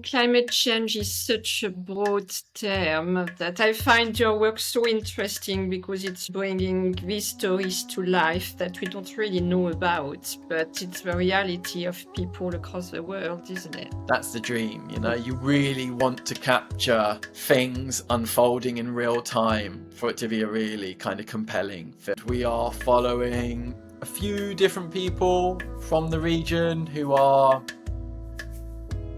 Climate change is such a broad term that I find your work so interesting because it's bringing these stories to life that we don't really know about, but it's the reality of people across the world, isn't it? That's the dream, you know, you really want to capture things unfolding in real time for it to be a really kind of compelling film. We are following a few different people from the region who are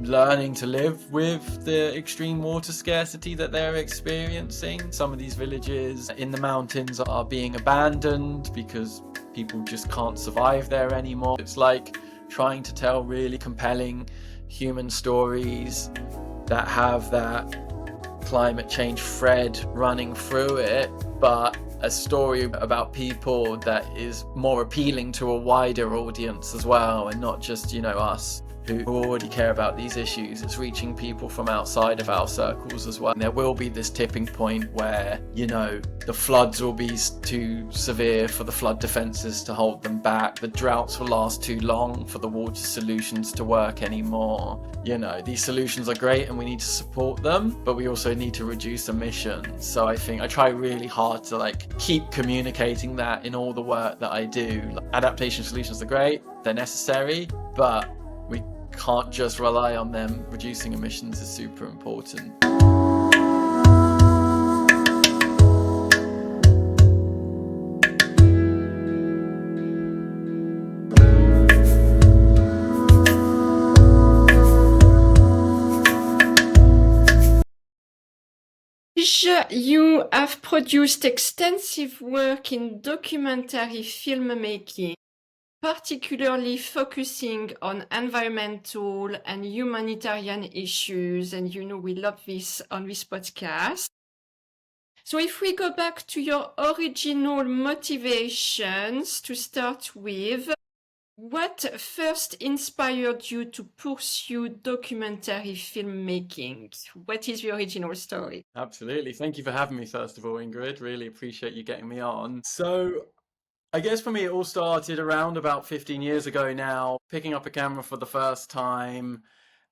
learning to live with the extreme water scarcity that they're experiencing. Some of these villages in the mountains are being abandoned because people just can't survive there anymore. It's like trying to tell really compelling human stories that have that climate change thread running through it, but a story about people that is more appealing to a wider audience as well, and not just, you know, us who already care about these issues. It's reaching people from outside of our circles as well. And there will be this tipping point where, you know, the floods will be too severe for the flood defences to hold them back. The droughts will last too long for the water solutions to work anymore. You know, these solutions are great and we need to support them, but we also need to reduce emissions. So I think I try really hard to keep communicating that in all the work that I do. Adaptation solutions are great, they're necessary, but we can't just rely on them. Reducing emissions is super important. You have produced extensive work in documentary filmmaking, particularly focusing on environmental and humanitarian issues, and you know we love this on this podcast. So if we go back to your original motivations to start with, what first inspired you to pursue documentary filmmaking? What is the original story? Absolutely. Thank you for having me, first of all, Ingrid. Really appreciate you getting me on. So I guess for me, it all started around about 15 years ago now, picking up a camera for the first time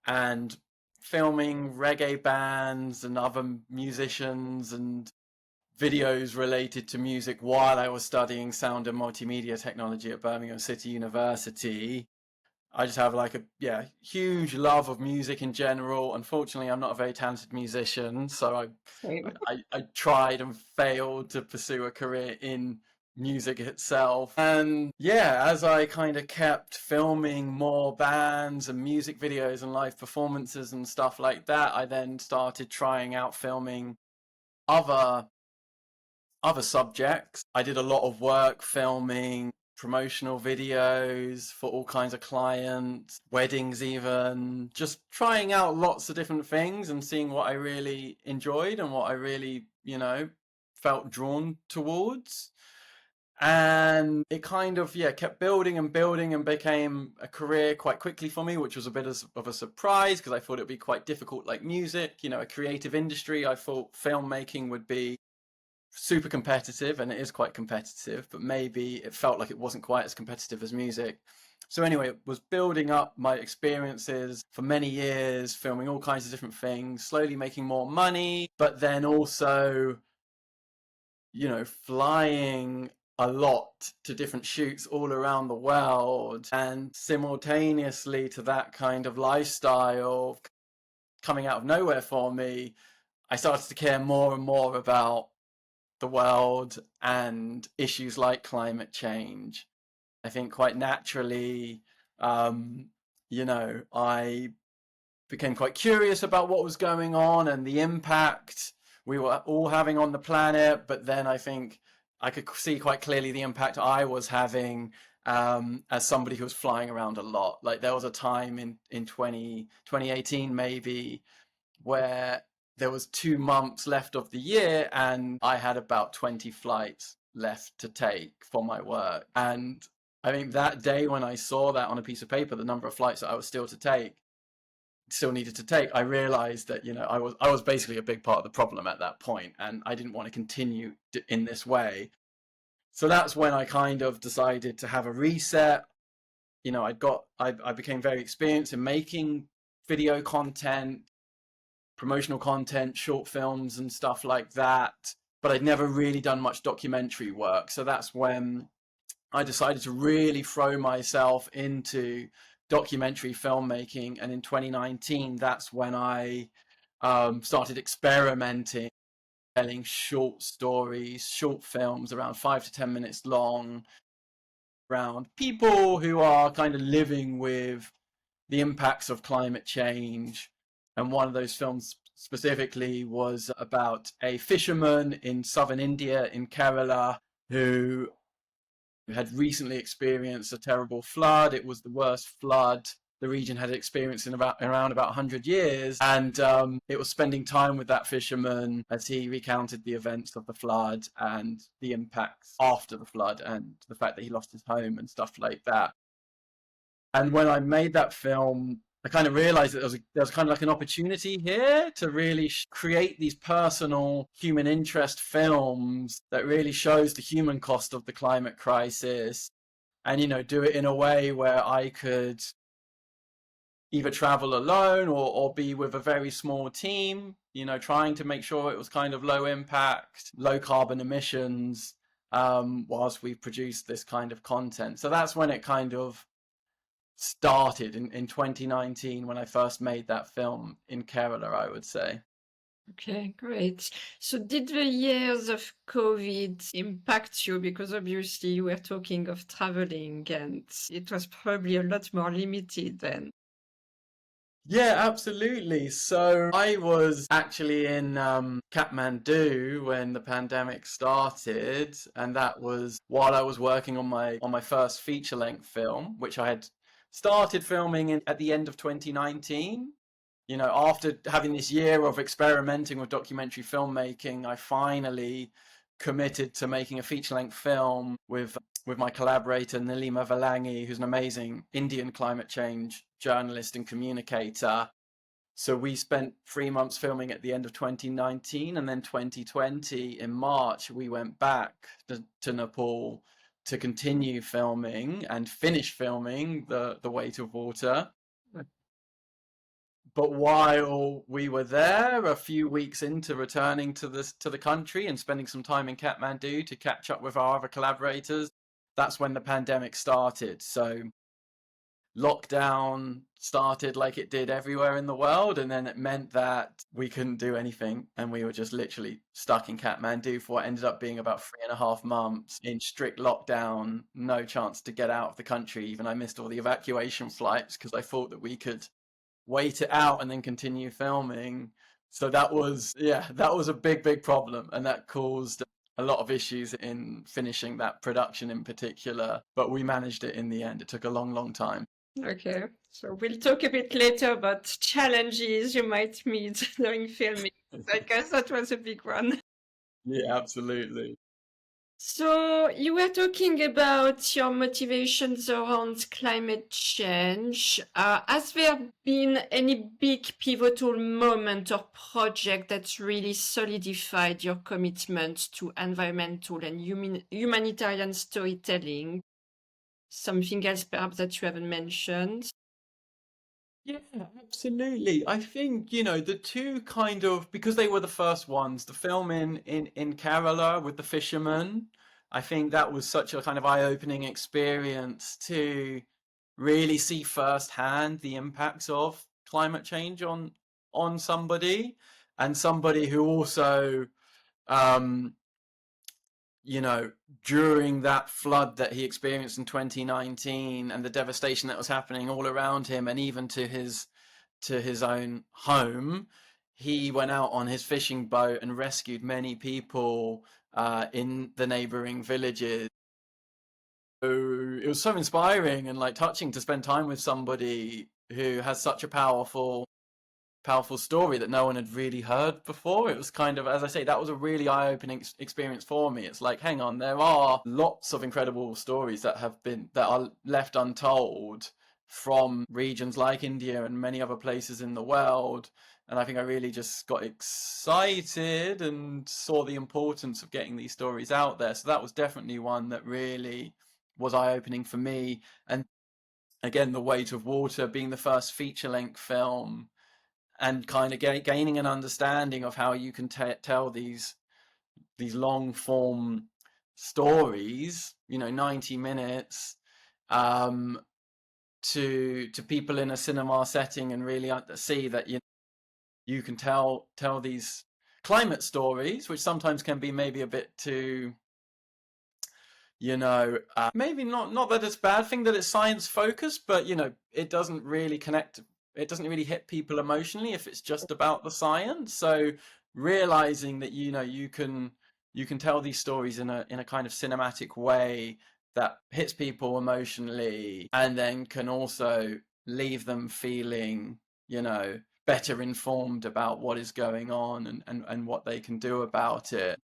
and filming reggae bands and other musicians and videos related to music while I was studying sound and multimedia technology at Birmingham City University. I just have huge love of music in general. Unfortunately, I'm not a very talented musician, so I tried and failed to pursue a career in music itself. And yeah, as I kind of kept filming more bands and music videos and live performances and stuff like that, I then started trying out filming other subjects. I did a lot of work filming promotional videos for all kinds of clients, weddings even, just trying out lots of different things and seeing what I really enjoyed and what I really, you know, felt drawn towards. And it kind of, kept building and building and became a career quite quickly for me, which was a bit of a surprise because I thought it'd be quite difficult like music, you know, a creative industry. I thought filmmaking would be super competitive, and it is quite competitive, but maybe it felt like it wasn't quite as competitive as music. So anyway, it was building up my experiences for many years, filming all kinds of different things, slowly making more money, but then also, you know, flying a lot to different shoots all around the world. And simultaneously to that kind of lifestyle coming out of nowhere for me, I started to care more and more about the world and issues like climate change. I think quite naturally, you know, I became quite curious about what was going on and the impact we were all having on the planet. But then I think I could see quite clearly the impact I was having as somebody who was flying around a lot. Like there was a time in 2018 maybe where there was 2 months left of the year and I had about 20 flights left to take for my work. And I think that day when I saw that on a piece of paper, the number of flights that I was still needed to take, I realized that, you know, I was basically a big part of the problem at that point, and I didn't want to continue in this way. So that's when I kind of decided to have a reset. You know, I became very experienced in making video content, promotional content, short films and stuff like that, but I'd never really done much documentary work. So that's when I decided to really throw myself into documentary filmmaking. And in 2019, that's when I started experimenting, telling short stories, short films around 5 to 10 minutes long, around people who are kind of living with the impacts of climate change. And one of those films specifically was about a fisherman in southern India, in Kerala, who had recently experienced a terrible flood. It was the worst flood the region had experienced in around about 100 years. And it was spending time with that fisherman as he recounted the events of the flood and the impacts after the flood and the fact that he lost his home and stuff like that. And when I made that film, I kind of realized that there was kind of like an opportunity here to really create these personal human interest films that really shows the human cost of the climate crisis, and, you know, do it in a way where I could either travel alone or be with a very small team, you know, trying to make sure it was kind of low impact, low carbon emissions, whilst we produced this kind of content. So that's when it kind of started in 2019, when I first made that film in Kerala, I would say. Okay, great. So did the years of COVID impact you? Because obviously you were talking of traveling and it was probably a lot more limited then. Yeah, absolutely. So I was actually in Kathmandu when the pandemic started, and that was while I was working on my first feature-length film, which I had started filming at the end of 2019. You know, after having this year of experimenting with documentary filmmaking, I finally committed to making a feature-length film with my collaborator Nilima Valangi, who's an amazing Indian climate change journalist and communicator. So we spent 3 months filming at the end of 2019, and then 2020 in March we went back to Nepal to continue filming and finish filming the Weight of Water. But while we were there, a few weeks into returning to the country and spending some time in Kathmandu to catch up with our other collaborators, that's when the pandemic started. So lockdown started like it did everywhere in the world, and then it meant that we couldn't do anything, and we were just literally stuck in Kathmandu for what ended up being about 3.5 months in strict lockdown, no chance to get out of the country. Even I missed all the evacuation flights because I thought that we could wait it out and then continue filming. So that was a big problem, and that caused a lot of issues in finishing that production in particular, but we managed it in the end. It took a long time. Okay, so we'll talk a bit later about challenges you might meet during filming. I guess that was a big one. Yeah, absolutely. So you were talking about your motivations around climate change. Has there been any big pivotal moment or project that really solidified your commitment to environmental and humanitarian storytelling? Something else perhaps that you haven't mentioned? Yeah, absolutely. I think, you know, the two kind of, because they were the first ones, the film in Kerala with the fisherman, I think that was such a kind of eye-opening experience to really see firsthand the impacts of climate change on somebody, and somebody who also um you know, during that flood that he experienced in 2019 and the devastation that was happening all around him and even to his own home, he went out on his fishing boat and rescued many people in the neighboring villages. So it was so inspiring and like touching to spend time with somebody who has such a powerful story that no one had really heard before. It was kind of, as I say, that was a really eye-opening experience for me. It's like, hang on, there are lots of incredible stories that are left untold from regions like India and many other places in the world. And I think I really just got excited and saw the importance of getting these stories out there. So that was definitely one that really was eye-opening for me. And again, The Weight of Water being the first feature-length film, and kind of gaining an understanding of how you can tell these long form stories, 90 minutes, to people in a cinema setting, and really see that you can tell these climate stories, which sometimes can be maybe a bit too, maybe not that it's a bad thing that it's science focused, but it doesn't really connect. It doesn't really hit people emotionally if it's just about the science. So realizing that you can tell these stories in a kind of cinematic way that hits people emotionally, and then can also leave them feeling better informed about what is going on, and what they can do about it.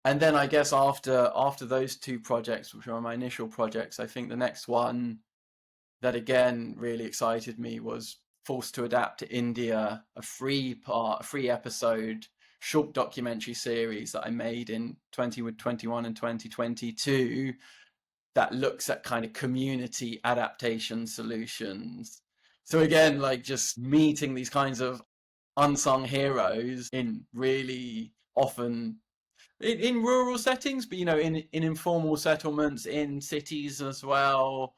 And then I guess after those two projects, which were my initial projects, I think the next one that again really excited me was Forced to Adapt to India, a free episode short documentary series that I made in 2021 and 2022 that looks at kind of community adaptation solutions. So again, like just meeting these kinds of unsung heroes in really often in rural settings, but in informal settlements, in cities as well,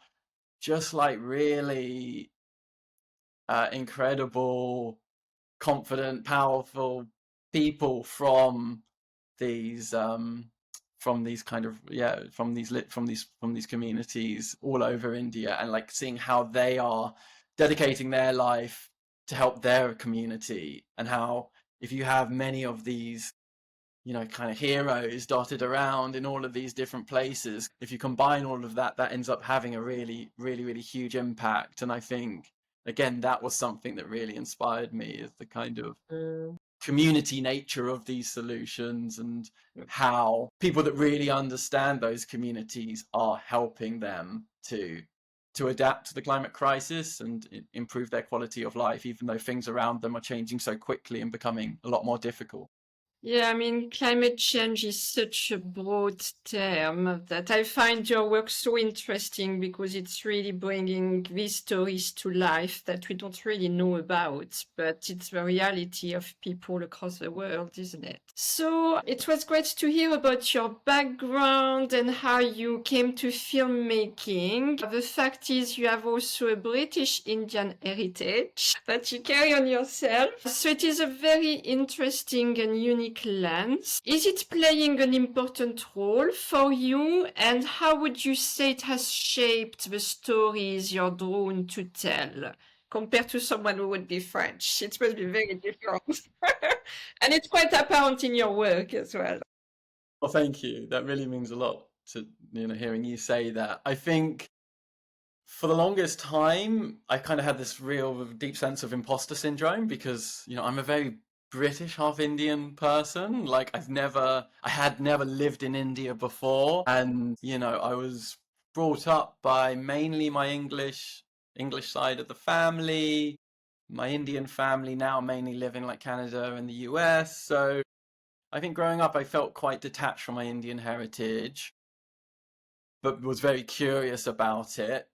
just like really incredible, confident, powerful people from these kind of from these communities all over India, and like seeing how they are dedicating their life to help their community, and how if you have many of these kind of heroes dotted around in all of these different places, if you combine all of that, that ends up having a really, really, really huge impact. And I think, again, that was something that really inspired me, is the kind of community nature of these solutions, and how people that really understand those communities are helping them to adapt to the climate crisis and improve their quality of life, even though things around them are changing so quickly and becoming a lot more difficult. Yeah, I mean, climate change is such a broad term that I find your work so interesting, because it's really bringing these stories to life that we don't really know about, but it's the reality of people across the world, isn't it? So it was great to hear about your background and how you came to filmmaking. The fact is, you have also a British Indian heritage that you carry on yourself. So it is a very interesting and unique lens. Is it playing an important role for you, and how would you say it has shaped the stories you're drawn to tell compared to someone who would be French? It must be very different. And it's quite apparent in your work as well. Well, thank you. That really means a lot to hearing you say that. I think for the longest time, I kind of had this real deep sense of imposter syndrome, because I'm a very British, half Indian person. Like I had never lived in India before, and I was brought up by mainly my English side of the family. My Indian family now mainly live in like Canada and the US. So I think growing up, I felt quite detached from my Indian heritage, but was very curious about it.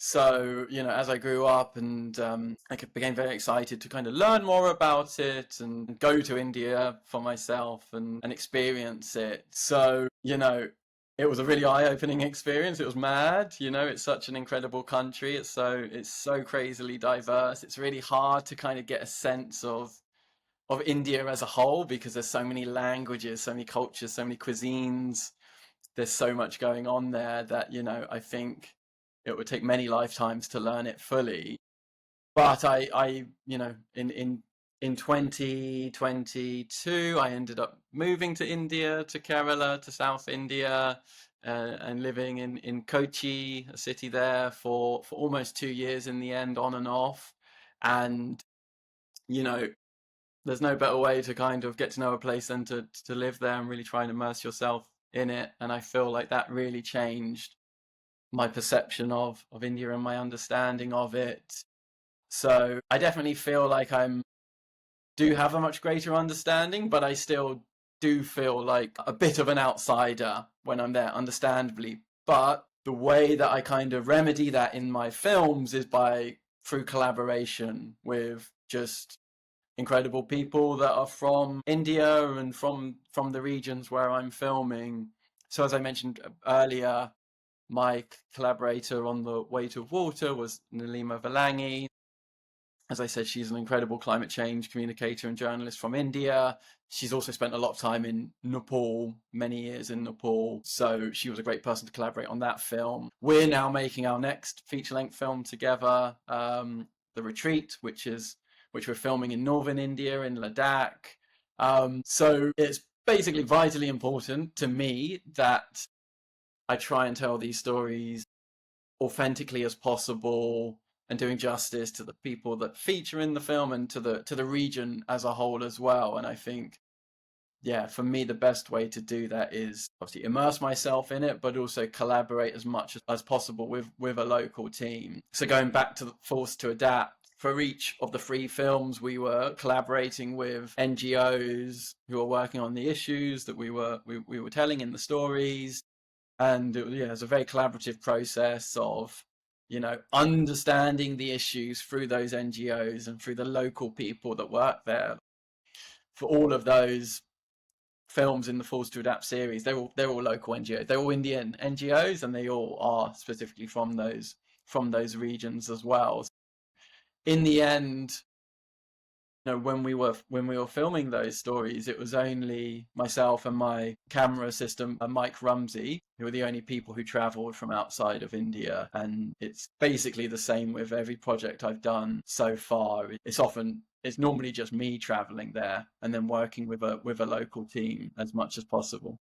So, as I grew up, and I became very excited to kind of learn more about it and go to India for myself and experience it. So, it was a really eye-opening experience. It was mad, it's such an incredible country. It's so crazily diverse. It's really hard to kind of get a sense of India as a whole, because there's so many languages, so many cultures, so many cuisines. There's so much going on there that, I think it would take many lifetimes to learn it fully. But I in 2022, I ended up moving to India, to Kerala, to South India, and living in Kochi, a city there, for almost 2 years in the end, on and off. And, there's no better way to kind of get to know a place than to live there and really try and immerse yourself in it. And I feel like that really changed my perception of India and my understanding of it. So I definitely feel like do have a much greater understanding, but I still do feel like a bit of an outsider when I'm there, understandably. But the way that I kind of remedy that in my films is through collaboration with just incredible people that are from India and from the regions where I'm filming. So as I mentioned earlier, my collaborator on The Weight of Water was Nalima Valangi. As I said, she's an incredible climate change communicator and journalist from India. She's also spent a lot of time in Nepal, many years in Nepal. So she was a great person to collaborate on that film. We're now making our next feature-length film together, The Retreat, which we're filming in northern India, in Ladakh. So it's basically vitally important to me that I try and tell these stories authentically as possible and doing justice to the people that feature in the film and to the region as a whole as well. And I think, yeah, for me, the best way to do that is obviously immerse myself in it, but also collaborate as much as possible with a local team. So going back to the Forced to Adapt, for each of the 3 films, we were collaborating with NGOs who were working on the issues that we were telling in the stories. And it was a very collaborative process of, understanding the issues through those NGOs and through the local people that work there. For all of those films in the Forced to Adapt series, they're all local NGOs. They're all Indian NGOs, and they all are specifically from those regions as well. In the end, when we were filming those stories, it was only myself and my camera assistant, Mike Rumsey, who were the only people who traveled from outside of India. And it's basically the same with every project I've done so far. It's normally just me traveling there and then working with a local team as much as possible.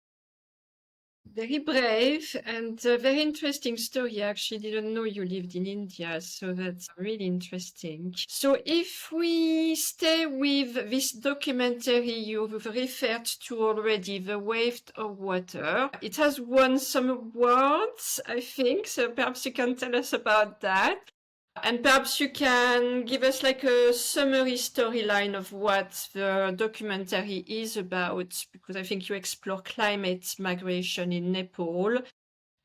Very brave and a very interesting story. I actually didn't know you lived in India, so that's really interesting. So if we stay with this documentary you've referred to already, The Weight of Water, it has won some awards, I think, so perhaps you can tell us about that. And perhaps you can give us like a summary storyline of what the documentary is about, because I think you explore climate migration in Nepal.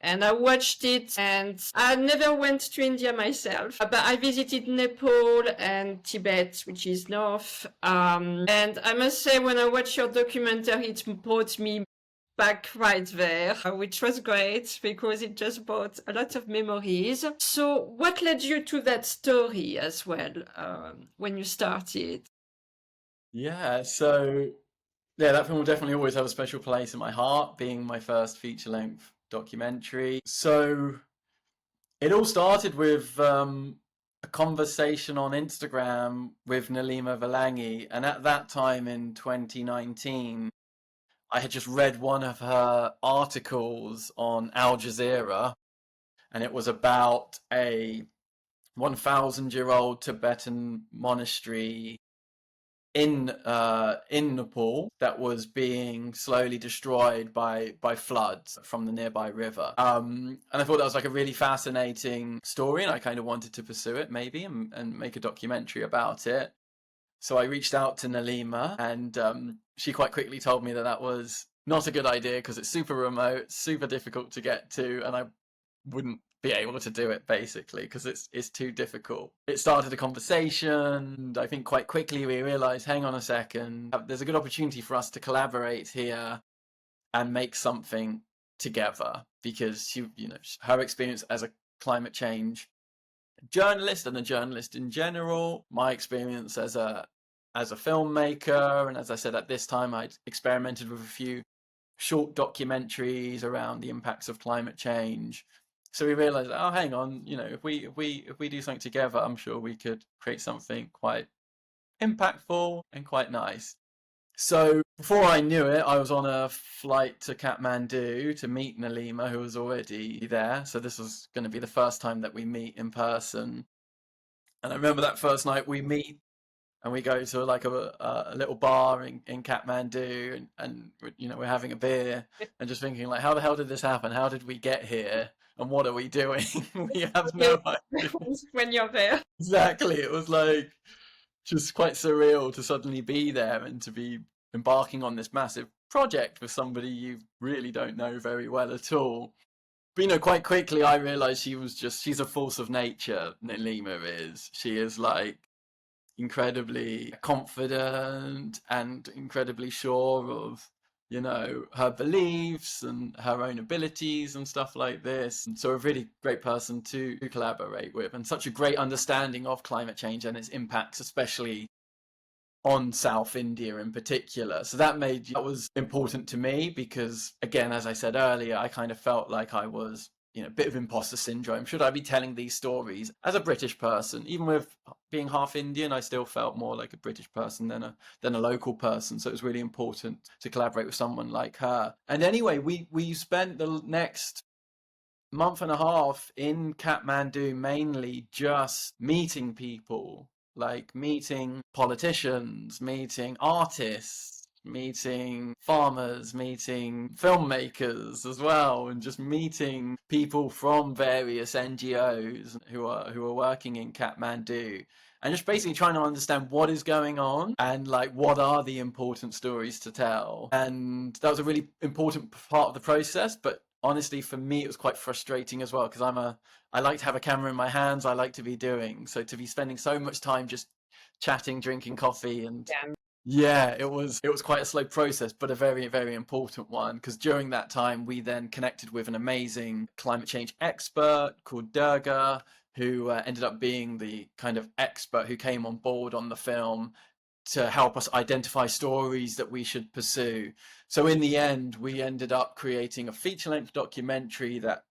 And I watched it, and I never went to India myself, but I visited Nepal and Tibet, which is north. And I must say, when I watched your documentary, it brought me back right there, which was great because it just brought a lot of memories. So what led you to that story as well, when you started? Yeah, so that film will definitely always have a special place in my heart, being my first feature-length documentary. So it all started with a conversation on Instagram with Nalima Valangi, and at that time in 2019, I had just read one of her articles on Al Jazeera, and it was about a 1,000-year-old Tibetan monastery in Nepal that was being slowly destroyed by floods from the nearby river. And I thought that was like a really fascinating story, and I kind of wanted to pursue it maybe and make a documentary about it. So I reached out to Nalima, and she quite quickly told me that was not a good idea because it's super remote, super difficult to get to, and I wouldn't be able to do it basically because it's too difficult. It started a conversation, and I think quite quickly we realized, hang on a second, there's a good opportunity for us to collaborate here and make something together, because her experience as a climate change journalist and a journalist in general, my experience as a filmmaker, and as I said, at this time I'd experimented with a few short documentaries around the impacts of climate change. So we realized, oh, hang on, if we do something together, I'm sure we could create something quite impactful and quite nice. So before I knew it, I was on a flight to Kathmandu to meet Nalima, who was already there. So this was going to be the first time that we meet in person. And I remember that first night we meet, and we go to like a little bar in Kathmandu, and we're having a beer and just thinking like, how the hell did this happen? How did we get here? And what are we doing? We have no idea. When you're there. Exactly. It was like just quite surreal to suddenly be there and to be embarking on this massive project with somebody you really don't know very well at all. But quite quickly I realized she's a force of nature. Nalima is. She is like incredibly confident and incredibly sure of her beliefs and her own abilities and stuff like this. And so a really great person to collaborate with, and such a great understanding of climate change and its impacts, especially on South India in particular. So that was important to me because, again, as I said earlier, I kind of felt like I was, a bit of imposter syndrome. Should I be telling these stories as a British person? Even with being half Indian, I still felt more like a British person than a local person. So it was really important to collaborate with someone like her. And anyway, we spent the next month and a half in Kathmandu mainly just meeting people, like meeting politicians, meeting artists, meeting farmers, meeting filmmakers as well, and just meeting people from various NGOs who are working in Kathmandu. And just basically trying to understand what is going on and like what are the important stories to tell. And that was a really important part of the process. But honestly, for me, it was quite frustrating as well because I like to have a camera in my hands. I like to be doing. So to be spending so much time just chatting, drinking coffee, and yeah, it was quite a slow process, but a very, very important one, because during that time we then connected with an amazing climate change expert called Durga, who ended up being the kind of expert who came on board on the film to help us identify stories that we should pursue. So in the end, we ended up creating a feature-length documentary that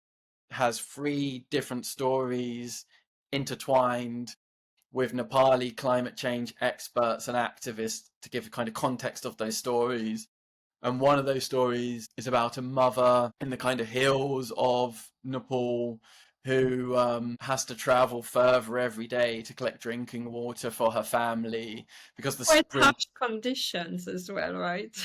has 3 different stories intertwined with Nepali climate change experts and activists to give a kind of context of those stories. And one of those stories is about a mother in the kind of hills of Nepal who has to travel further every day to collect drinking water for her family because the Quite spring. harsh conditions as well, right?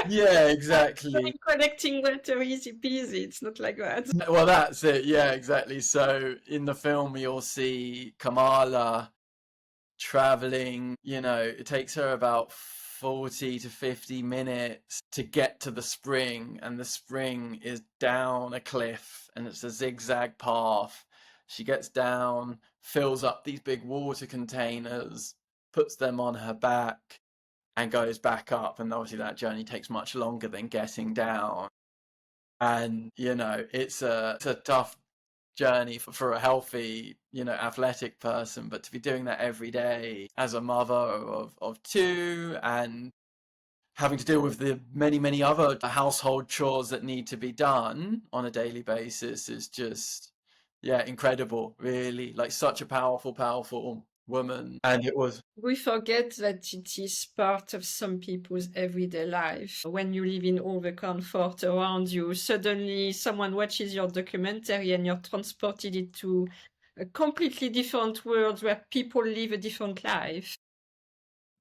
Yeah, exactly. Collecting water easy peasy. It's not like that. Well, that's it. Yeah, exactly. So in the film, you'll see Kamala traveling, it takes her about 40 to 50 minutes to get to the spring, and the spring is down a cliff and it's a zigzag path. She gets down, fills up these big water containers, puts them on her back, and goes back up. And obviously, that journey takes much longer than getting down. And, it's a tough journey for a healthy, athletic person, but to be doing that every day as a mother of 2 and having to deal with the many, many other household chores that need to be done on a daily basis is just, yeah, incredible, really. Like such a powerful, powerful woman. And it was. We forget that it is part of some people's everyday life. When you live in all the comfort around you, suddenly someone watches your documentary and you're transported into a completely different world where people live a different life.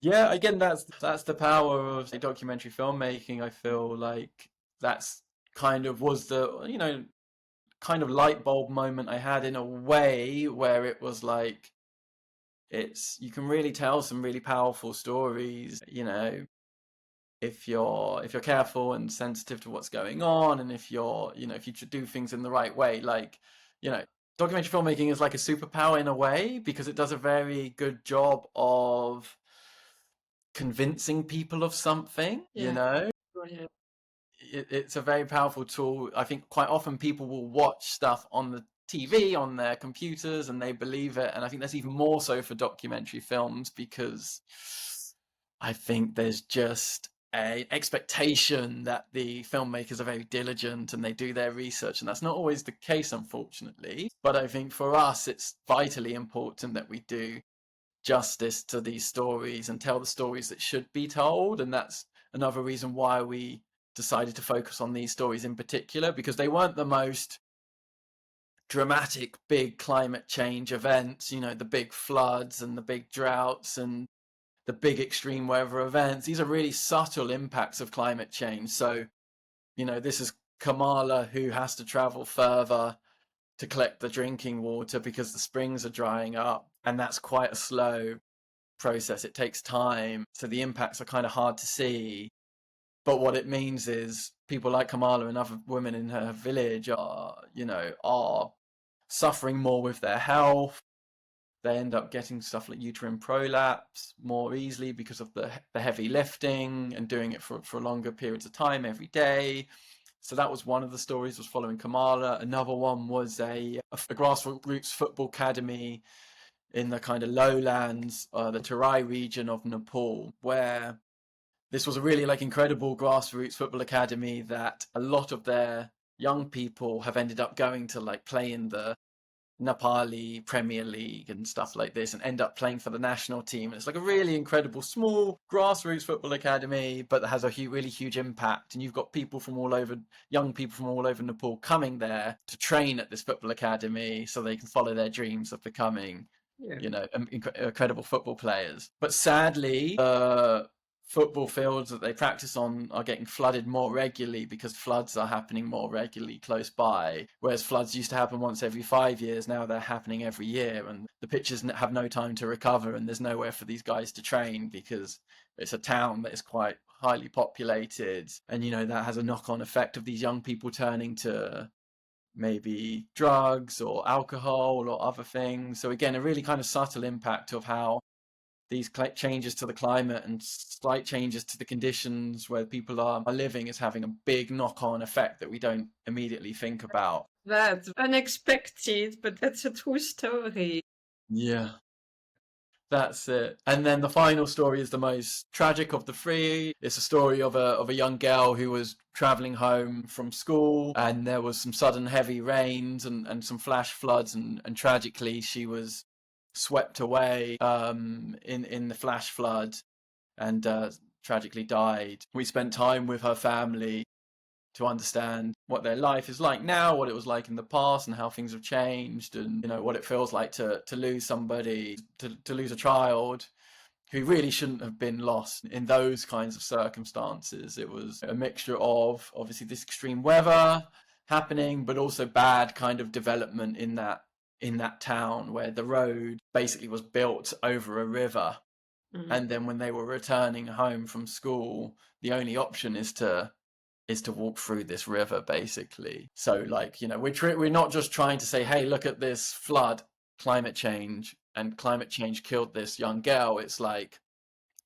Yeah, again, that's the power of the documentary filmmaking. I feel like that's kind of was the, kind of light bulb moment I had in a way where it was like you can really tell some really powerful stories, if you're careful and sensitive to what's going on, and if you do things in the right way. Like, documentary filmmaking is like a superpower in a way because it does a very good job of convincing people of something, Yeah. Oh, yeah. It's a very powerful tool. I think quite often people will watch stuff on the TV, on their computers, and they believe it. And I think that's even more so for documentary films because I think there's just an expectation that the filmmakers are very diligent and they do their research. And that's not always the case, unfortunately. But I think for us, it's vitally important that we do justice to these stories and tell the stories that should be told. And that's another reason why we decided to focus on these stories in particular, because they weren't the most dramatic big climate change events, the big floods and the big droughts and the big extreme weather events. These are really subtle impacts of climate change. So, this is Kamala who has to travel further to collect the drinking water because the springs are drying up, and that's quite a slow process. It takes time, so the impacts are kind of hard to see. But what it means is people like Kamala and other women in her village are suffering more with their health. They end up getting stuff like uterine prolapse more easily because of the heavy lifting and doing it for longer periods of time every day. So that was one of the stories, was following Kamala. Another one was a grassroots football academy in the kind of lowlands, the Terai region of Nepal, where this was a really like incredible grassroots football academy that a lot of their young people have ended up going to like play in the Nepali Premier League and stuff like this, and end up playing for the national team. And it's like a really incredible small grassroots football academy, but that has a really huge impact. And you've got people from all over, young people from all over Nepal coming there to train at this football academy so they can follow their dreams of becoming, incredible football players. But sadly, football fields that they practice on are getting flooded more regularly because floods are happening more regularly close by. Whereas floods used to happen once every 5 years, now they're happening every year, and the pitches have no time to recover, and there's nowhere for these guys to train because it's a town that is quite highly populated, and that has a knock-on effect of these young people turning to maybe drugs or alcohol or other things. So again, a really kind of subtle impact of how these changes to the climate and slight changes to the conditions where people are living is having a big knock-on effect that we don't immediately think about. That's unexpected, but that's a true story. Yeah, that's it. And then the final story is the most tragic of the three. It's a story of a young girl who was traveling home from school, and there was some sudden heavy rains and some flash floods, and tragically she was swept away in the flash flood and tragically died. We spent time with her family to understand what their life is like now, what it was like in the past, and how things have changed, and what it feels like to lose somebody, to lose a child who really shouldn't have been lost in those kinds of circumstances. It was a mixture of obviously this extreme weather happening, but also bad kind of development in that town, where the road basically was built over a river. And then when they were returning home from school, the only option is to walk through this river, basically. So like, we're not just trying to say, hey, look at this flood, climate change, and climate change killed this young girl. It's like,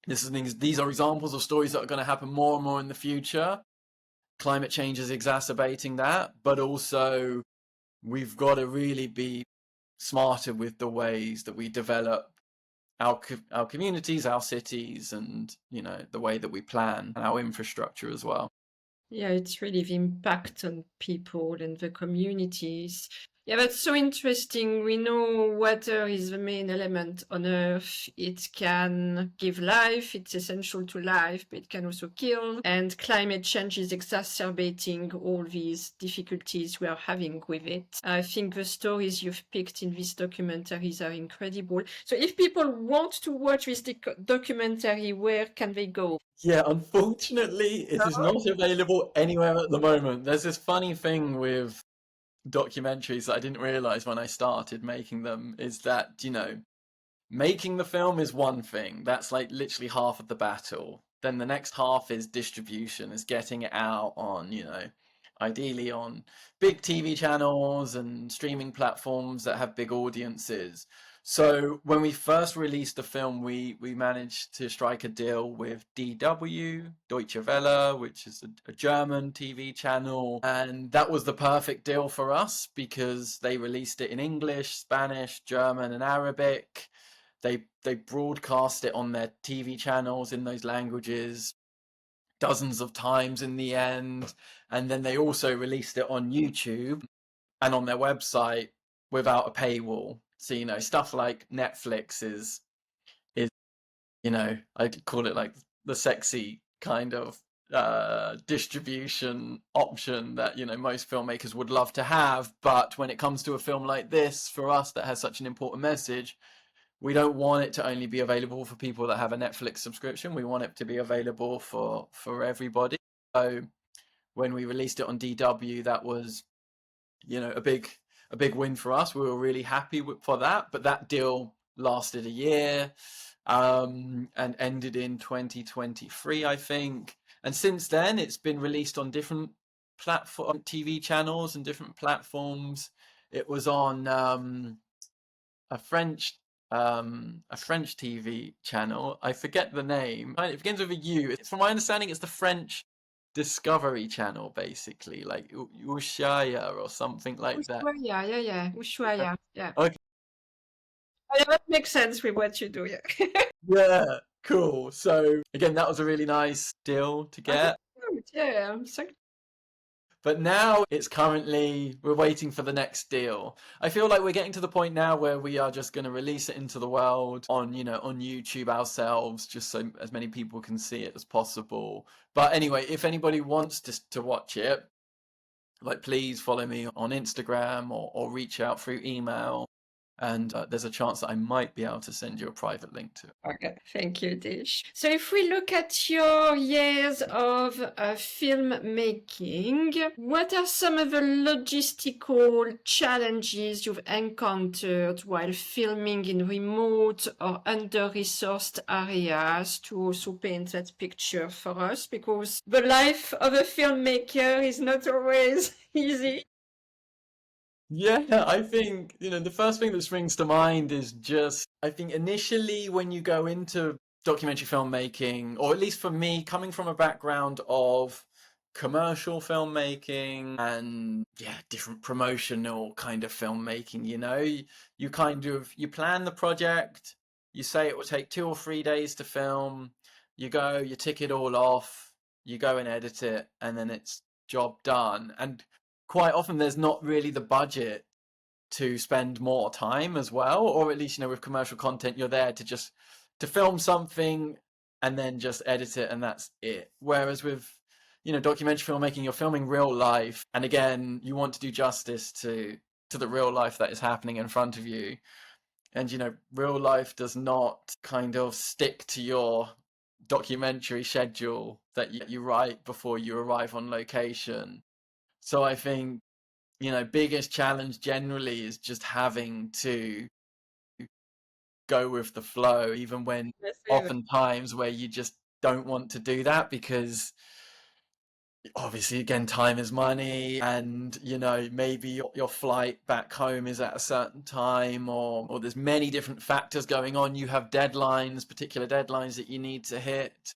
these are examples of stories that are going to happen more and more in the future. Climate change is exacerbating that, but also we've got to really be smarter with the ways that we develop our communities, our cities, and the way that we plan, and our infrastructure as well. Yeah, it's really the impact on people and the communities. Yeah, that's so interesting. We know water is the main element on Earth. It can give life, it's essential to life, but it can also kill. And climate change is exacerbating all these difficulties we are having with it. I think the stories you've picked in these documentaries are incredible. So if people want to watch this documentary, where can they go? Yeah, unfortunately, it is not available anywhere at the moment. There's this funny thing with documentaries that I didn't realize when I started making them, is that, making the film is one thing. That's like literally half of the battle. Then the next half is distribution, is getting it out on, ideally on big TV channels and streaming platforms that have big audiences. So when we first released the film, we managed to strike a deal with DW, Deutsche Welle, which is a German TV channel. And that was the perfect deal for us because they released it in English, Spanish, German, and Arabic. They broadcast it on their TV channels in those languages dozens of times in the end. And then they also released it on YouTube and on their website without a paywall. So, stuff like Netflix is I'd call it like the sexy kind of distribution option that, most filmmakers would love to have. But when it comes to a film like this, for us, that has such an important message, we don't want it to only be available for people that have a Netflix subscription. We want it to be available for everybody. So when we released it on DW, that was, a big win for us. We were really happy for that. But that deal lasted a year and ended in 2023, I think. And since then, it's been released on different platform TV channels and different platforms. It was on a French TV channel. I forget the name. It begins with a U. From my understanding, it's the French Discovery Channel, basically, like Ushaya or something like that. Ushuaia, yeah. Ushuaia, yeah. Okay. Oh, yeah, that makes sense with what you do, yeah. Yeah, cool. So again, that was a really nice deal to Oh, that's get. good. Yeah, I'm so But now we're waiting for the next deal. I feel like we're getting to the point now where we are just going to release it into the world on, on YouTube ourselves, just so as many people can see it as possible. But anyway, if anybody wants to watch it, like please follow me on Instagram or reach out through email. And there's a chance that I might be able to send you a private link to it. Okay, thank you, Deej. So if we look at your years of filmmaking, what are some of the logistical challenges you've encountered while filming in remote or under-resourced areas to also paint that picture for us? Because the life of a filmmaker is not always easy. Yeah, I think, the first thing that springs to mind is just, I think initially when you go into documentary filmmaking, or at least for me, coming from a background of commercial filmmaking and yeah, different promotional kind of filmmaking, you plan the project, you say it will take 2 or 3 days to film, you go, you tick it all off, you go and edit it, and then it's job done. And quite often there's not really the budget to spend more time as well, or at least with commercial content you're there to film something and then just edit it and that's it. Whereas with documentary filmmaking, you're filming real life, and again you want to do justice to the real life that is happening in front of you. And real life does not kind of stick to your documentary schedule that you write before you arrive on location. So I think, biggest challenge generally is just having to go with the flow, even when Yes, yeah. oftentimes where you just don't want to do that because obviously, again, time is money, and maybe your flight back home is at a certain time, or there's many different factors going on. You have deadlines, particular deadlines that you need to hit.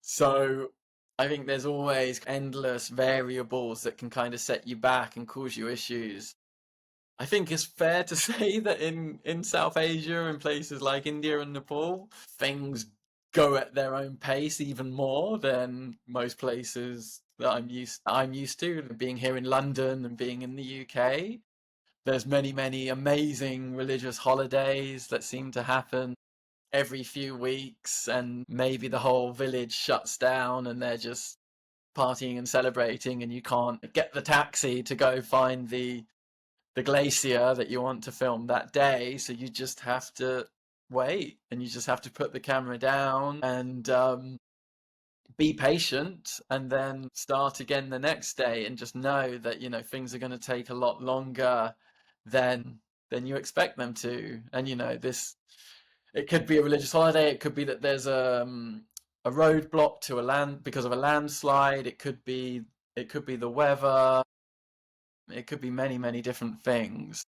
So I think there's always endless variables that can kind of set you back and cause you issues. I think it's fair to say that in South Asia and places like India and Nepal, things go at their own pace even more than most places that I'm used to. Being here in London and being in the UK, there's many amazing religious holidays that seem to happen every few weeks, and maybe the whole village shuts down and they're just partying and celebrating, and you can't get the taxi to go find the glacier that you want to film that day, so you just have to wait, and you just have to put the camera down and be patient, and then start again the next day, and just know that things are going to take a lot longer than you expect them to. And this, it could be a religious holiday, it could be that there's a roadblock to a land because of a landslide, it could be the weather, it could be many different things.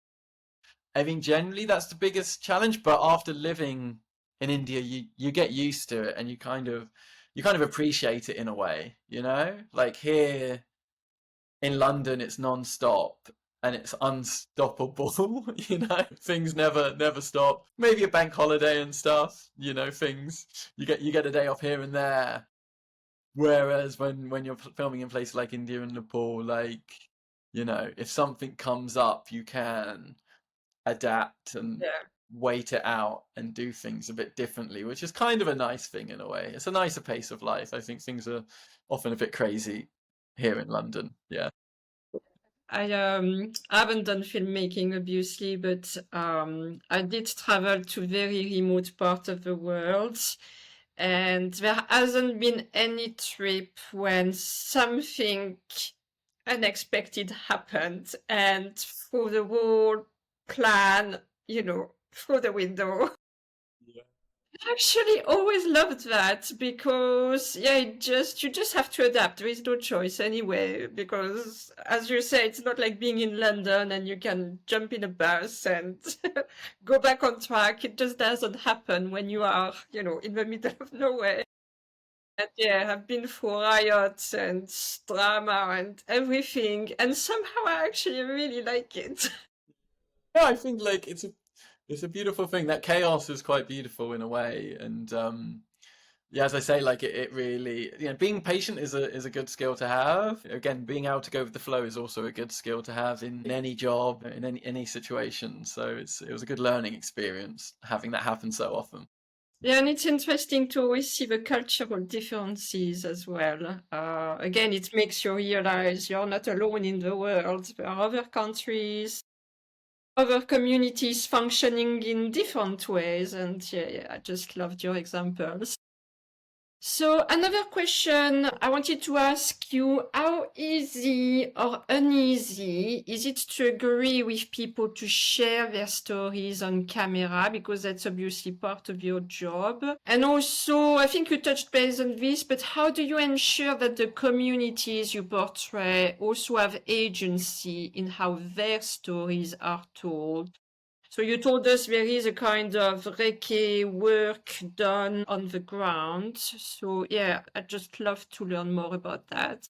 I think generally that's the biggest challenge, but after living in India, you get used to it, and you kind of appreciate it in a way, Like here in London, it's non-stop and it's unstoppable, Things never stop. Maybe a bank holiday and stuff, things you get a day off here and there. Whereas when you're filming in places like India and Nepal, like, if something comes up, you can adapt and Yeah. wait it out and do things a bit differently, which is kind of a nice thing in a way. It's a nicer pace of life. I think things are often a bit crazy here in London. Yeah. I haven't done filmmaking obviously, but I did travel to very remote part of the world, and there hasn't been any trip when something unexpected happened and threw the whole plan, through the window. Yeah. I actually always loved that because yeah, you just have to adapt. There is no choice anyway, because as you say, it's not like being in London and you can jump in a bus and go back on track. It just doesn't happen when you are, in the middle of nowhere. And yeah, I've been through riots and drama and everything, and somehow I actually really like it. Yeah, I think like it's a beautiful thing. That chaos is quite beautiful in a way, and yeah, as I say, like it really, being patient is a good skill to have. Again, being able to go with the flow is also a good skill to have in any job, in any situation. So it was a good learning experience having that happen so often. Yeah, and it's interesting to always see the cultural differences as well. Again, it makes you realize you're not alone in the world. There are other countries, other communities functioning in different ways. And yeah, I just loved your examples. So another question I wanted to ask you, how easy or uneasy is it to agree with people to share their stories on camera? Because that's obviously part of your job. And also, I think you touched base on this, but how do you ensure that the communities you portray also have agency in how their stories are told? So you told us there is a kind of recce work done on the ground. So yeah, I'd just love to learn more about that.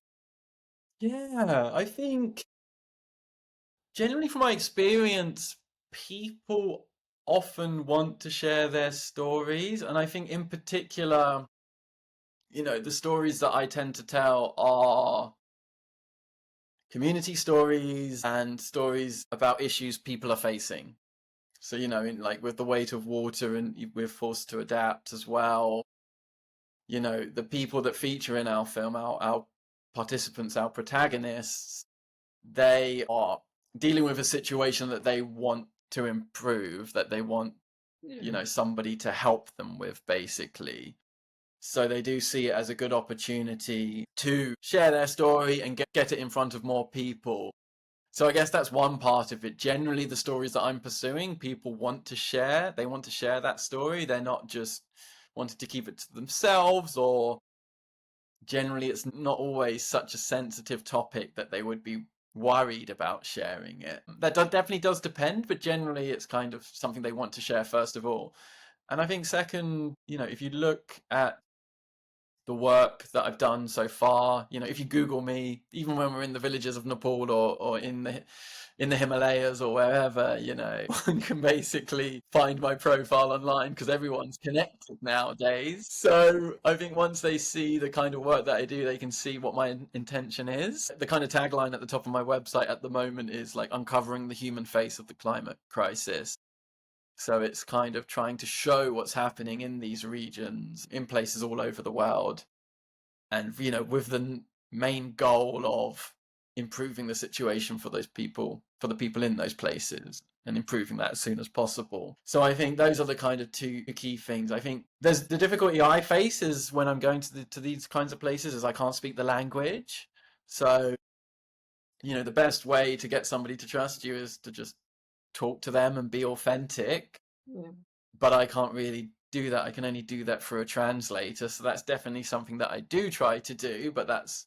Yeah, I think generally from my experience, people often want to share their stories, and I think in particular, the stories that I tend to tell are community stories and stories about issues people are facing. So, in like with the weight of water and we're forced to adapt as well. The people that feature in our film, our participants, our protagonists, they are dealing with a situation that they want to improve, that they want, Yeah. somebody to help them with, basically. So they do see it as a good opportunity to share their story and get it in front of more people. So I guess that's one part of it. Generally, the stories that I'm pursuing, people want to share. They want to share that story. They're not just wanting to keep it to themselves, or generally it's not always such a sensitive topic that they would be worried about sharing it. That definitely does depend, but generally it's kind of something they want to share first of all. And I think second, if you look at the work that I've done so far. If you Google me, even when we're in the villages of Nepal or in the Himalayas or wherever, one can basically find my profile online because everyone's connected nowadays. So I think once they see the kind of work that I do, they can see what my intention is. The kind of tagline at the top of my website at the moment is like uncovering the human face of the climate crisis. So it's kind of trying to show what's happening in these regions, in places all over the world. And, with the main goal of improving the situation for those people, for the people in those places, and improving that as soon as possible. So I think those are the kind of two key things. I think there's the difficulty I face is when I'm going to these kinds of places is I can't speak the language. So, the best way to get somebody to trust you is to just talk to them and be authentic, Yeah. but I can't really do that. I can only do that through a translator. So that's definitely something that I do try to do, but that's,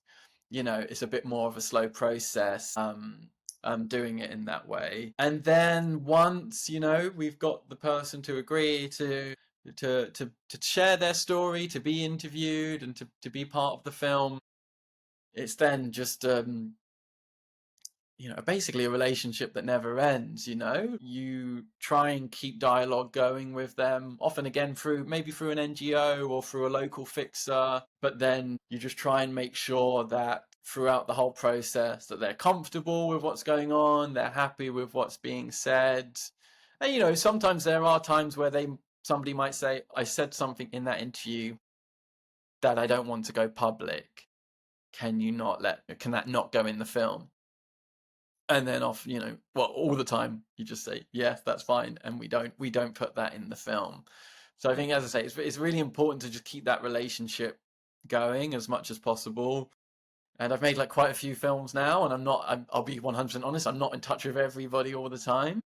it's a bit more of a slow process. Doing it in that way. And then once, we've got the person to agree to share their story, to be interviewed and to be part of the film, it's then just basically a relationship that never ends. You try and keep dialogue going with them, often again maybe through an NGO or through a local fixer, but then you just try and make sure that throughout the whole process that they're comfortable with what's going on, they're happy with what's being said. And sometimes there are times where somebody might say, I said something in that interview that I don't want to go public. Can that not go in the film? And then all the time you just say, yes, that's fine. And we don't put that in the film. So I think, as I say, it's really important to just keep that relationship going as much as possible. And I've made like quite a few films now, and I'll be 100% honest, I'm not in touch with everybody all the time,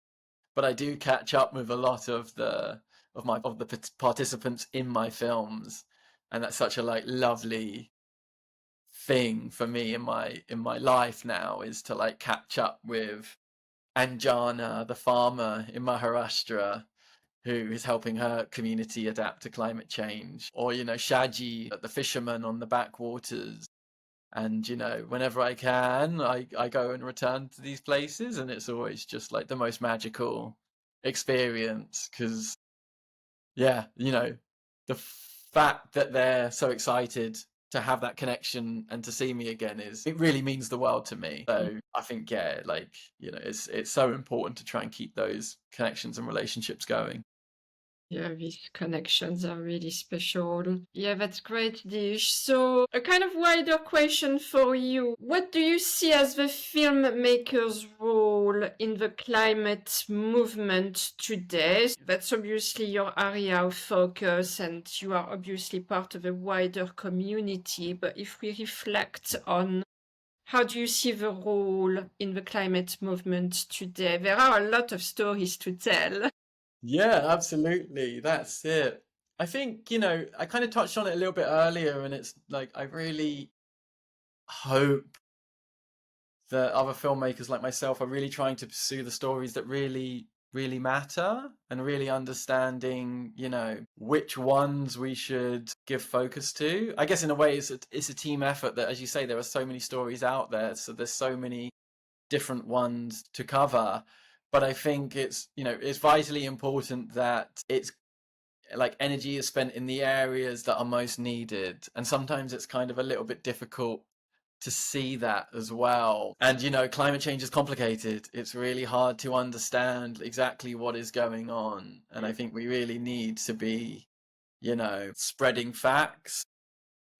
but I do catch up with a lot of the of the participants in my films, and that's such a like lovely thing for me in my life now, is to like catch up with Anjana, the farmer in Maharashtra, who is helping her community adapt to climate change, or Shaji, the fisherman on the backwaters. And whenever I can, I go and return to these places, and it's always just like the most magical experience, because yeah, the fact that they're so excited to have that connection and to see me again, it really means the world to me. So I think, yeah, like, it's so important to try and keep those connections and relationships going. Yeah, these connections are really special. Yeah, that's great, Dish. So, a kind of wider question for you. What do you see as the filmmaker's role in the climate movement today? That's obviously your area of focus, and you are obviously part of a wider community. But if we reflect on how do you see the role in the climate movement today? There are a lot of stories to tell. Yeah, absolutely. That's it. I think, I kind of touched on it a little bit earlier, and it's like I really hope that other filmmakers like myself are really trying to pursue the stories that really, really matter, and really understanding, which ones we should give focus to. I guess in a way it's a team effort, that, as you say, there are so many stories out there, so there's so many different ones to cover. But I think it's vitally important that it's like energy is spent in the areas that are most needed, and sometimes it's kind of a little bit difficult to see that as well. And climate change is complicated. It's really hard to understand exactly what is going on, and I think we really need to be spreading facts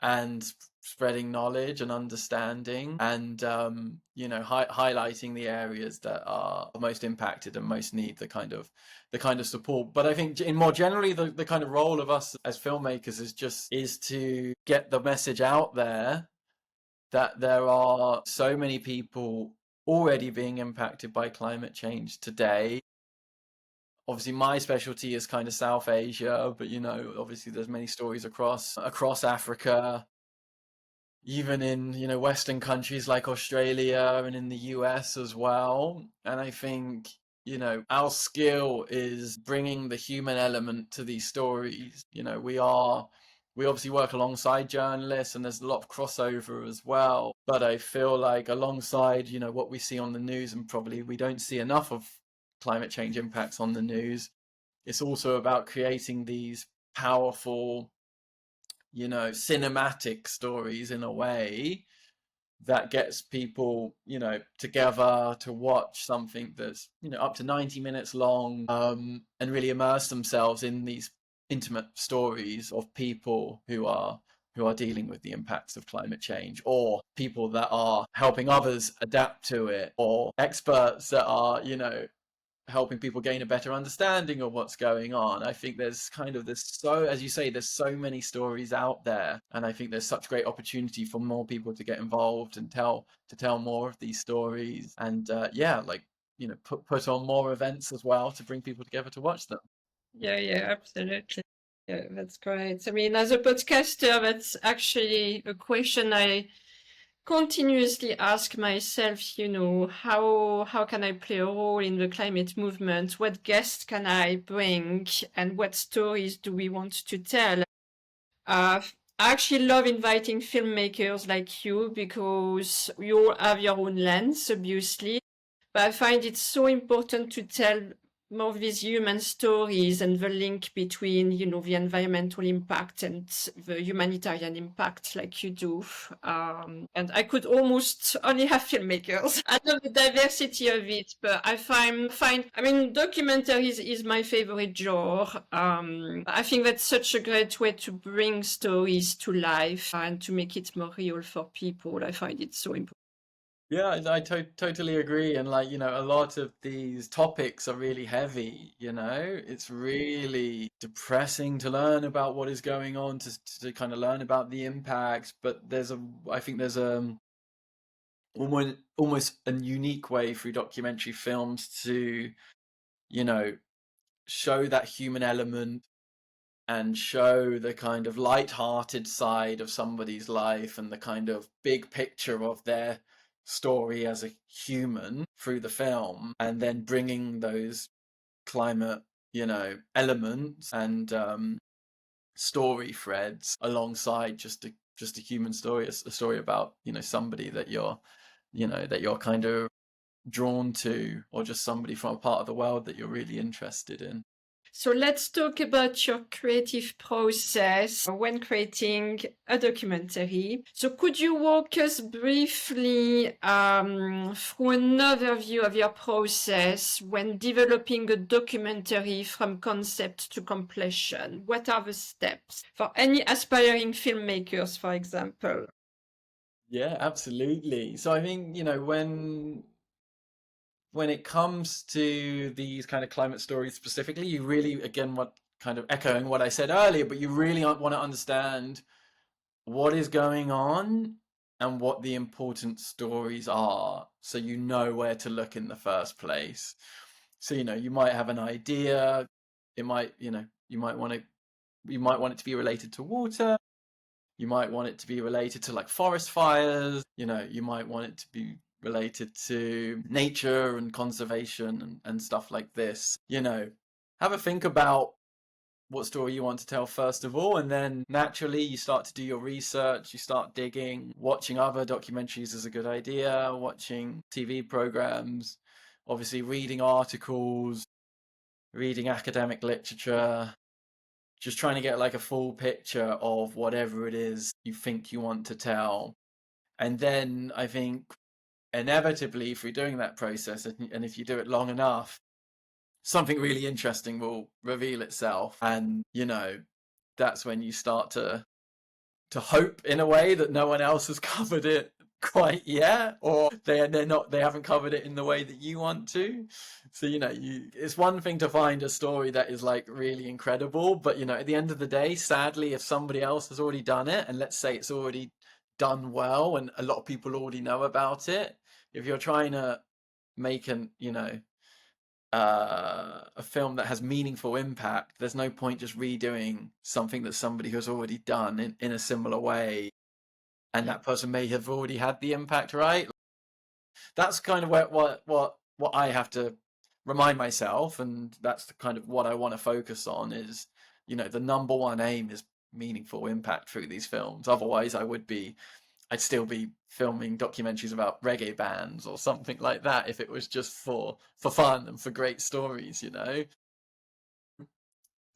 and spreading knowledge and understanding, and highlighting the areas that are most impacted and most need the kind of support. But I think in more generally, the kind of role of us as filmmakers is to get the message out there that there are so many people already being impacted by climate change today. Obviously my specialty is kind of South Asia, but obviously there's many stories across Africa, even in Western countries like Australia, and in the US as well. And I think our skill is bringing the human element to these stories. We obviously work alongside journalists, and there's a lot of crossover as well, but I feel like alongside what we see on the news, and probably we don't see enough of climate change impacts on the news, it's also about creating these powerful cinematic stories in a way that gets people together to watch something that's up to 90 minutes long, and really immerse themselves in these intimate stories of people who are dealing with the impacts of climate change, or people that are helping others adapt to it, or experts that are helping people gain a better understanding of what's going on. I think there's so, as you say, there's so many stories out there, and I think there's such great opportunity for more people to get involved and tell more of these stories, and put on more events as well to bring people together to watch them. Yeah, absolutely. Yeah, that's great. I mean, as a podcaster, that's actually a question I continuously ask myself, how can I play a role in the climate movement? What guests can I bring? And what stories do we want to tell? I actually love inviting filmmakers like you, because you all have your own lens, obviously. But I find it so important to tell more of these human stories, and the link between, the environmental impact and the humanitarian impact, like you do. And I could almost only have filmmakers. I love the diversity of it, but I I mean, documentaries is my favorite genre. I think that's such a great way to bring stories to life and to make it more real for people. I find it so important. Yeah, I totally agree. And like, a lot of these topics are really heavy, it's really depressing to learn about what is going on, to kind of learn about the impacts. But I think there's almost a unique way through documentary films to, you know, show that human element and show the kind of light-hearted side of somebody's life and the kind of big picture of their story as a human through the film, and then bringing those climate, elements and story threads alongside just a human story, a story about somebody that you're kind of drawn to, or just somebody from a part of the world that you're really interested in. So let's talk about your creative process when creating a documentary. So could you walk us briefly through an overview of your process when developing a documentary from concept to completion? What are the steps for any aspiring filmmakers, for example? Yeah, absolutely. So I think, when it comes to these kind of climate stories specifically, you really, again, what kind of echoing what I said earlier, but you really want to understand what is going on and what the important stories are, so you know where to look in the first place. So, you might have an idea. It might, you might want it to be related to water. You might want it to be related to like forest fires. You might want it to be related to nature and conservation and stuff like this. Have a think about what story you want to tell first of all, and then naturally you start to do your research, you start digging. Watching other documentaries is a good idea, watching TV programs, obviously reading articles, reading academic literature, just trying to get like a full picture of whatever it is you think you want to tell. And then I think inevitably through doing that process, and if you do it long enough, something really interesting will reveal itself. And that's when you start to hope in a way that no one else has covered it quite yet, or they haven't covered it in the way that you want to. So it's one thing to find a story that is like really incredible, but at the end of the day, sadly, if somebody else has already done it, and let's say it's already done well and a lot of people already know about it, if you're trying to make a film that has meaningful impact, there's no point just redoing something that somebody has already done in a similar way, and that person may have already had the impact, right? That's kind of what I have to remind myself, and that's the kind of what I want to focus on is, the number one aim is meaningful impact through these films. Otherwise I'd still be filming documentaries about reggae bands or something like that if it was just for fun and for great stories,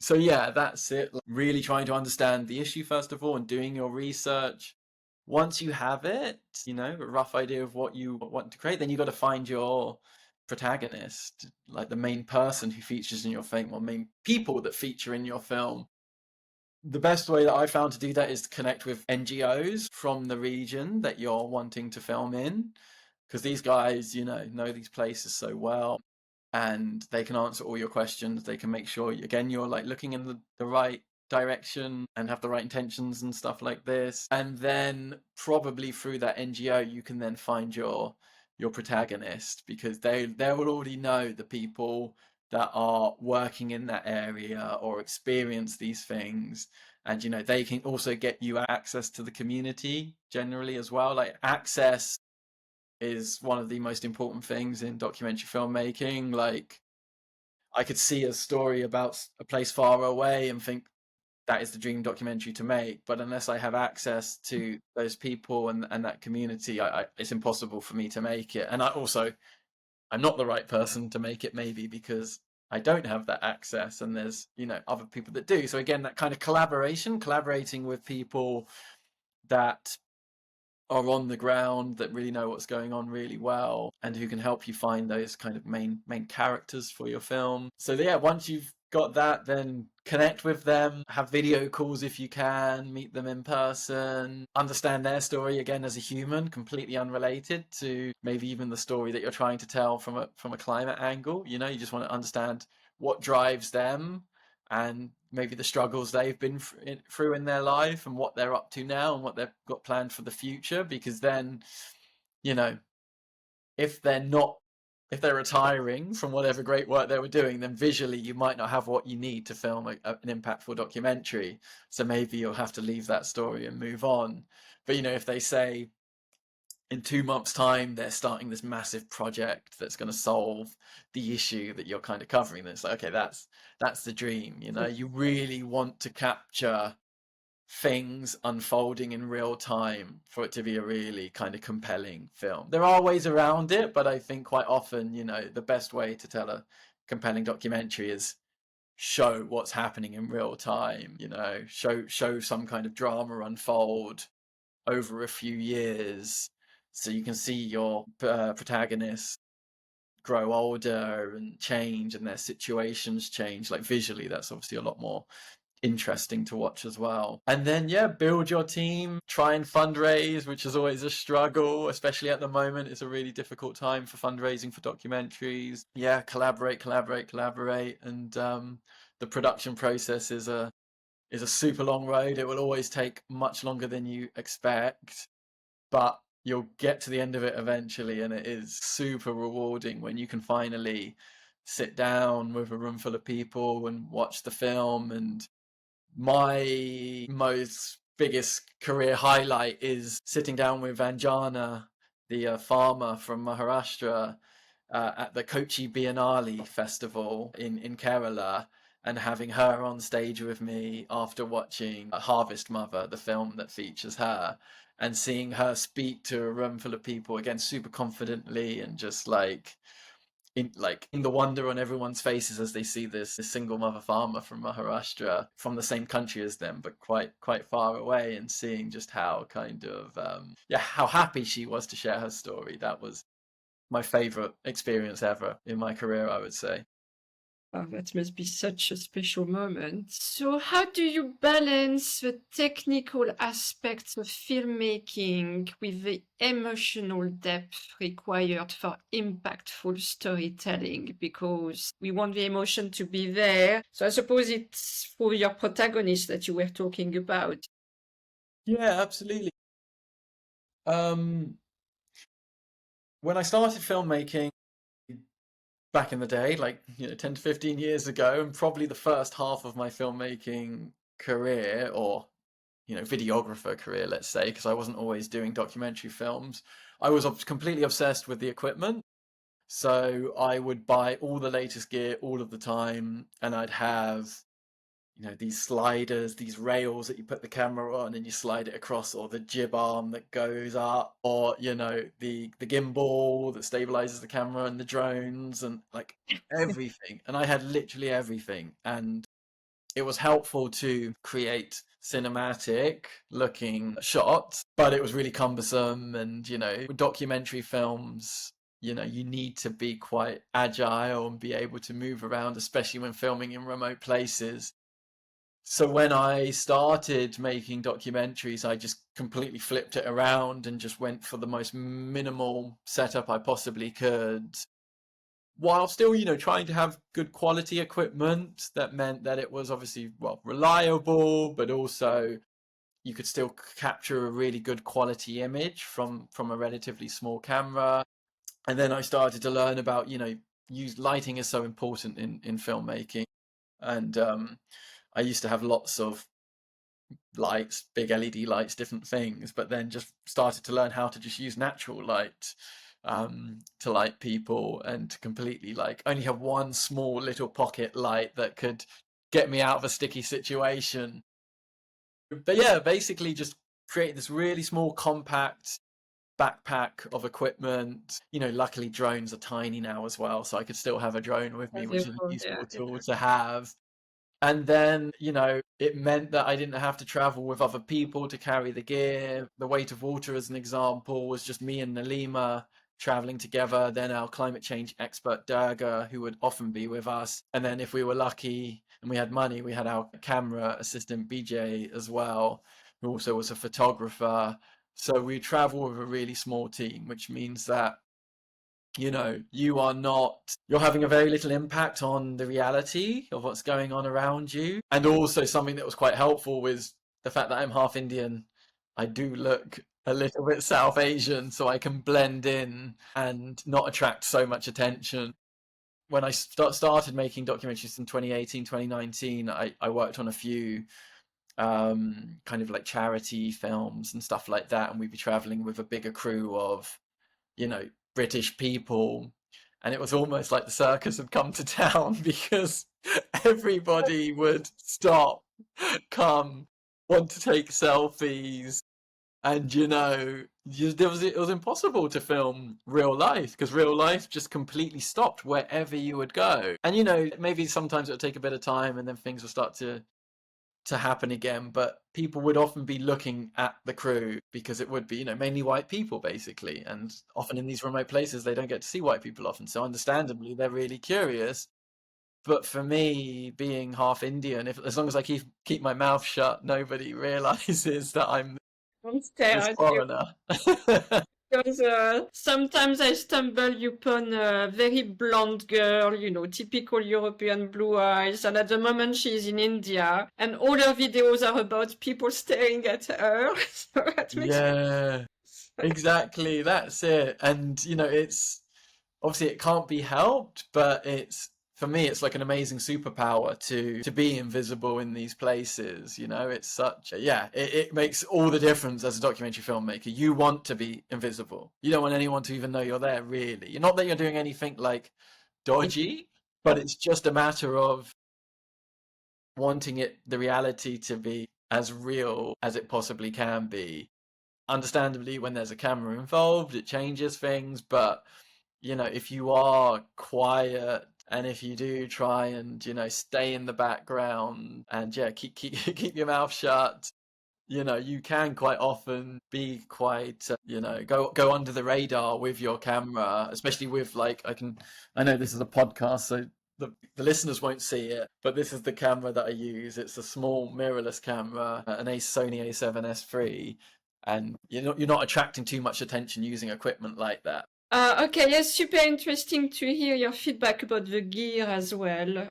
So yeah, that's it. Really trying to understand the issue first of all and doing your research. Once you have it, a rough idea of what you want to create, then you've got to find your protagonist, like the main person who features in your film, or main people that feature in your film. The best way that I found to do that is to connect with NGOs from the region that you're wanting to film in, because these guys, know these places so well, and they can answer all your questions. They can make sure, again, you're like looking in the right direction and have the right intentions and stuff like this. And then probably through that NGO, you can then find your protagonist, because they will already know the people that are working in that area or experience these things. And they can also get you access to the community generally as well. Like, access is one of the most important things in documentary filmmaking. Like, I could see a story about a place far away and think that is the dream documentary to make, but unless I have access to those people and that community, it's impossible for me to make it. And I'm not the right person to make it, maybe because I don't have that access, and there's other people that do. So again, that kind of collaborating with people that are on the ground, that really know what's going on really well, and who can help you find those kind of main characters for your film. So yeah, once you've got that, then connect with them, have video calls if you can, meet them in person, understand their story again as a human, completely unrelated to maybe even the story that you're trying to tell from a climate angle. You just want to understand what drives them, and maybe the struggles they've been through in their life, and what they're up to now, and what they've got planned for the future. Because then, if they're not if they're retiring from whatever great work they were doing, then visually you might not have what you need to film an impactful documentary. So maybe you'll have to leave that story and move on. But, you know, if they say in 2 months' time they're starting this massive project that's going to solve the issue that you're kind of covering, then it's like, okay, that's the dream. You know, you really want to capture things unfolding in real time for it to be a really kind of compelling film. There are ways around it, but I think quite often, you know, the best way to tell a compelling documentary is show what's happening in real time, you know, show some kind of drama unfold over a few years, so you can see your protagonists grow older and change and their situations change. Like visually, that's obviously a lot more interesting to watch as well. And then, yeah, build your team, try and fundraise, which is always a struggle, especially at the moment. It's a really difficult time for fundraising for documentaries. Yeah, collaborate. And the production process is a super long road. It will always take much longer than you expect, but you'll get to the end of it eventually, and it is super rewarding when you can finally sit down with a room full of people and watch the film. And my most biggest career highlight is sitting down with Anjana, the farmer from Maharashtra, at the Kochi Biennale Festival in Kerala, and having her on stage with me after watching Harvest Mother, the film that features her, and seeing her speak to a room full of people again super confidently, and just like in the wonder on everyone's faces as they see this single mother farmer from Maharashtra, from the same country as them but quite far away, and seeing just how kind of how happy she was to share her story. That was my favorite experience ever in my career, I would say. Oh, that must be such a special moment. So how do you balance the technical aspects of filmmaking with the emotional depth required for impactful storytelling? Because we want the emotion to be there. So I suppose it's for your protagonist that you were talking about. Yeah, absolutely. When I started filmmaking back in the day, like, you know, 10 to 15 years ago, and probably the first half of my filmmaking career, or, you know, videographer career, let's say, because I wasn't always doing documentary films, I was completely obsessed with the equipment. So I would buy all the latest gear all of the time, and I'd have, you know, these sliders, these rails that you put the camera on and you slide it across, or the jib arm that goes up, or, you know, the gimbal that stabilizes the camera, and the drones, and like everything. And I had literally everything, and it was helpful to create cinematic looking shots, but it was really cumbersome. And, you know, with documentary films, you know, you need to be quite agile and be able to move around, especially when filming in remote places. So when I started making documentaries, I just completely flipped it around and just went for the most minimal setup I possibly could, while still, you know, trying to have good quality equipment. That meant that it was obviously, well, reliable, but also you could still capture a really good quality image from a relatively small camera. And then I started to learn about, you know, lighting is so important in filmmaking. And I used to have lots of lights, big LED lights, different things, but then just started to learn how to just use natural light to light people, and to completely like only have one small little pocket light that could get me out of a sticky situation. But yeah, basically just create this really small, compact backpack of equipment. You know, luckily drones are tiny now as well, so I could still have a drone with me, which is a useful tool to have. And then, you know, it meant that I didn't have to travel with other people to carry the gear. The Weight of Water, as an example, was just me and Nalima traveling together. Then our climate change expert, Durga, who would often be with us. And then if we were lucky and we had money, we had our camera assistant, BJ, as well, who also was a photographer. So we travel with a really small team, which means that, you know, you're having a very little impact on the reality of what's going on around you. And also something that was quite helpful was the fact that I'm half Indian. I do look a little bit South Asian so I can blend in and not attract so much attention. When I started making documentaries in 2018, 2019, I worked on a few kind of like charity films and stuff like that, and we'd be traveling with a bigger crew of, you know, British people, and it was almost like the circus had come to town because everybody would stop, come, want to take selfies, and it was impossible to film real life because real life just completely stopped wherever you would go. And maybe sometimes it would take a bit of time, and then things will start to happen again, but people would often be looking at the crew because it would be, mainly white people basically, and often in these remote places they don't get to see white people often, so understandably they're really curious. But for me, being half Indian, as long as I keep my mouth shut, nobody realizes that I'm Don't stare this at you. foreigner. Because sometimes I stumble upon a very blonde girl, typical European blue eyes, and at the moment she's in India, and all her videos are about people staring at her. So that makes Yeah, exactly. That's it. And it's obviously it can't be helped, but for me it's like an amazing superpower to be invisible in these places. It's it makes all the difference as a documentary filmmaker. You want to be invisible. You don't want anyone to even know you're there, really. You're not that you're doing anything like dodgy, but it's just a matter of wanting the reality to be as real as it possibly can be. Understandably, when there's a camera involved, it changes things, but if you are quiet and if you do try and stay in the background and keep your mouth shut, you can quite often be quite go under the radar with your camera, especially with I know this is a podcast, so the listeners won't see it, but this is the camera that I use. It's a small mirrorless camera, Sony A7S III, and you're not attracting too much attention using equipment like that. Okay, yes, super interesting to hear your feedback about the gear as well.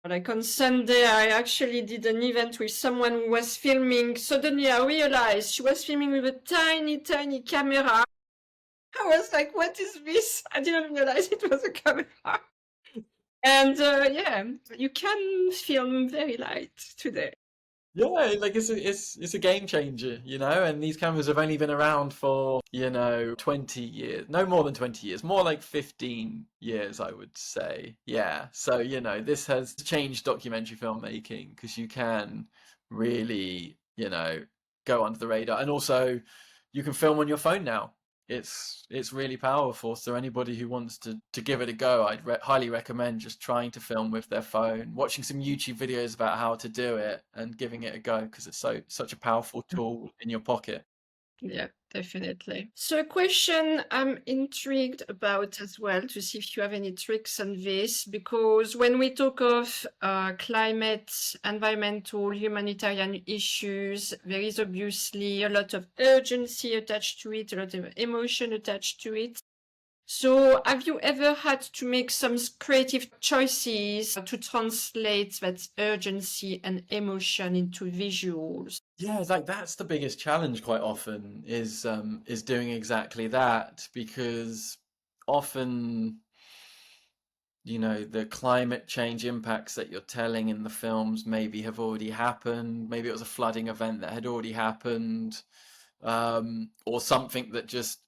Like on Sunday, I actually did an event with someone who was filming. Suddenly I realized she was filming with a tiny, tiny camera. I was like, what is this? I didn't realize it was a camera. And yeah, you can film very light today. Yeah, like it's a game changer, and these cameras have only been around for, 20 years. No more than 20 years, more like 15 years, I would say. Yeah. So, this has changed documentary filmmaking because you can really, go under the radar. And also you can film on your phone now. It's really powerful. So anybody who wants to give it a go, I'd highly recommend just trying to film with their phone, watching some YouTube videos about how to do it, and giving it a go because it's such a powerful tool in your pocket. Yeah, definitely. So a question I'm intrigued about as well, to see if you have any tricks on this, because when we talk of climate, environmental, humanitarian issues, there is obviously a lot of urgency attached to it, a lot of emotion attached to it. So have you ever had to make some creative choices to translate that urgency and emotion into visuals? Yeah, that's the biggest challenge quite often is doing exactly that, because often the climate change impacts that you're telling in the films maybe have already happened. Maybe it was a flooding event that had already happened, or something that just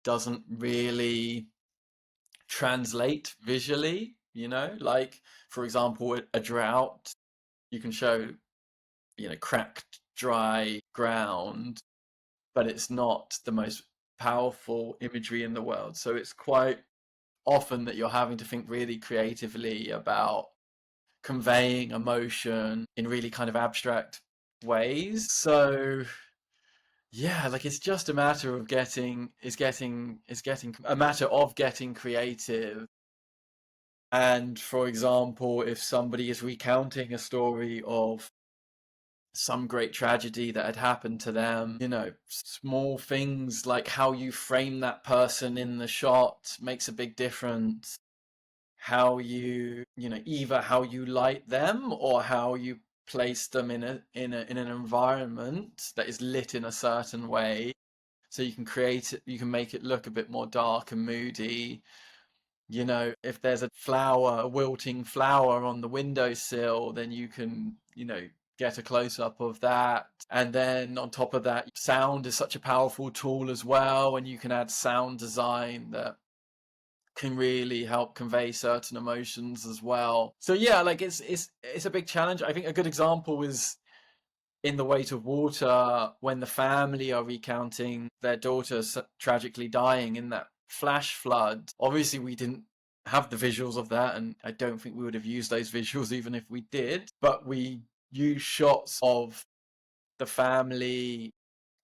doesn't really translate visually, like, for example, a drought. You can show, cracked, dry ground, but it's not the most powerful imagery in the world. So it's quite often that you're having to think really creatively about conveying emotion in really kind of abstract ways. So yeah, like it's just a matter of getting a matter of getting creative. And for example, if somebody is recounting a story of some great tragedy that had happened to them, small things like how you frame that person in the shot makes a big difference. How either how you light them or how you place them in an environment that is lit in a certain way So you can create it, you can make it look a bit more dark and moody. You know, if there's a flower, a wilting flower on the windowsill, then you can, get a close up of that. And then on top of that, sound is such a powerful tool as well. And you can add sound design that can really help convey certain emotions as well. So yeah, like it's a big challenge. I think a good example is in The Weight of Water, when the family are recounting their daughter tragically dying in that flash flood. Obviously, we didn't have the visuals of that, and I don't think we would have used those visuals even if we did. But we used shots of the family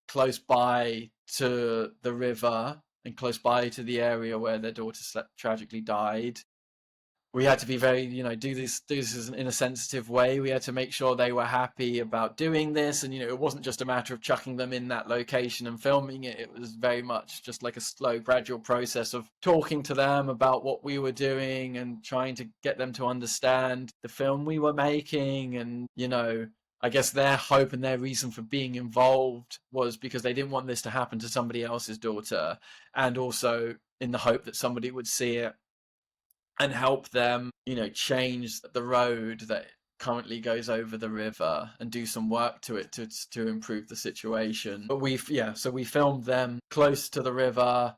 close by to the river and close by to the area where their daughter tragically died. We had to be very, do this in a sensitive way. We had to make sure they were happy about doing this. And, it wasn't just a matter of chucking them in that location and filming it. It was very much just like a slow, gradual process of talking to them about what we were doing and trying to get them to understand the film we were making. And, I guess their hope and their reason for being involved was because they didn't want this to happen to somebody else's daughter. And also in the hope that somebody would see it and help them, change the road that currently goes over the river and do some work to it to improve the situation. But so we filmed them close to the river.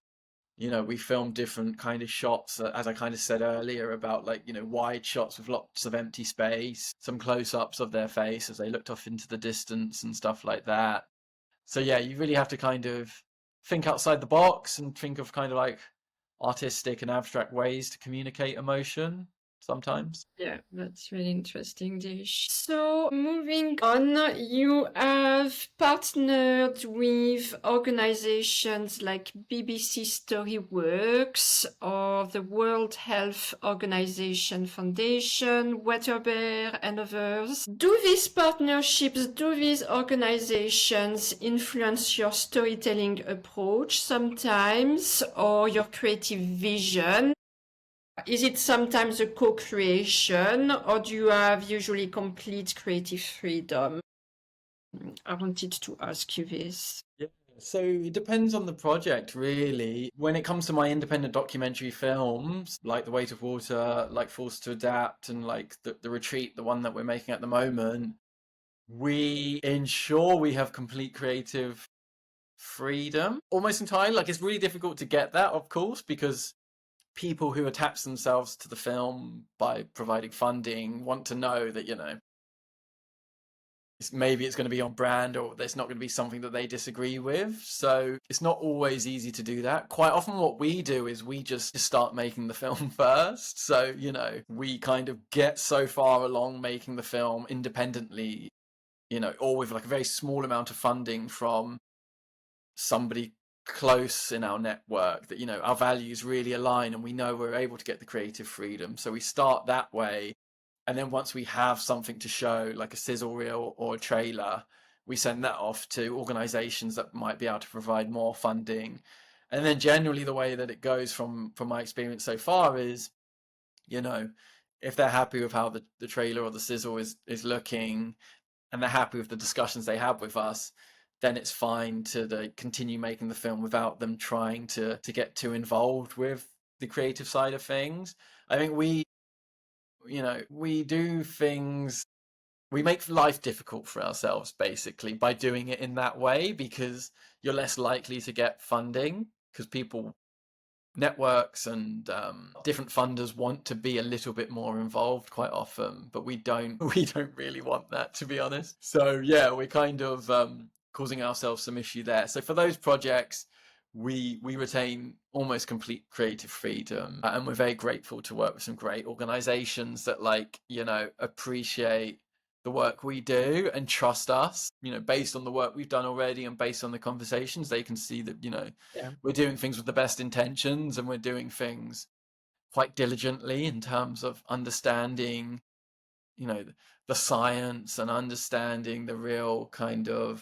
We filmed different kind of shots, as I kind of said earlier, about like, wide shots with lots of empty space, some close-ups of their face as they looked off into the distance and stuff like that. So yeah, you really have to kind of think outside the box and think of kind of like artistic and abstract ways to communicate emotion sometimes. Yeah, that's really interesting, Deej. So moving on, you have partnered with organizations like BBC Storyworks or the World Health Organization Foundation, WaterBear, and others. Do these partnerships, do these organizations influence your storytelling approach sometimes or your creative vision? Is it sometimes a co-creation, or do you have usually complete creative freedom? I wanted to ask you this. Yeah. So it depends on the project, really. When it comes to my independent documentary films, like The Weight of Water, like Forced to Adapt, and like the Retreat, the one that we're making at the moment, we ensure we have complete creative freedom almost entirely. Like it's really difficult to get that, of course, because people who attach themselves to the film by providing funding want to know that, maybe it's going to be on brand or there's not going to be something that they disagree with. So it's not always easy to do that. Quite often what we do is we just start making the film first. So, we kind of get so far along making the film independently, or with like a very small amount of funding from somebody close in our network that our values really align and we know we're able to get the creative freedom. So we start that way, and then once we have something to show, like a sizzle reel or a trailer, we send that off to organizations that might be able to provide more funding. And then generally the way that it goes from my experience so far is, if they're happy with how the trailer or the sizzle is looking, and they're happy with the discussions they have with us, then it's fine to continue making the film without them trying to get too involved with the creative side of things. I think we do things, we make life difficult for ourselves basically by doing it in that way, because you're less likely to get funding because networks and different funders want to be a little bit more involved quite often, but we don't really want that, to be honest. So yeah, we're kind of causing ourselves some issue there. So for those projects, we retain almost complete creative freedom, and we're very grateful to work with some great organizations that appreciate the work we do and trust us, based on the work we've done already and based on the conversations. They can see that, Yeah. we're doing things with the best intentions and we're doing things quite diligently in terms of understanding, the science and understanding the real kind of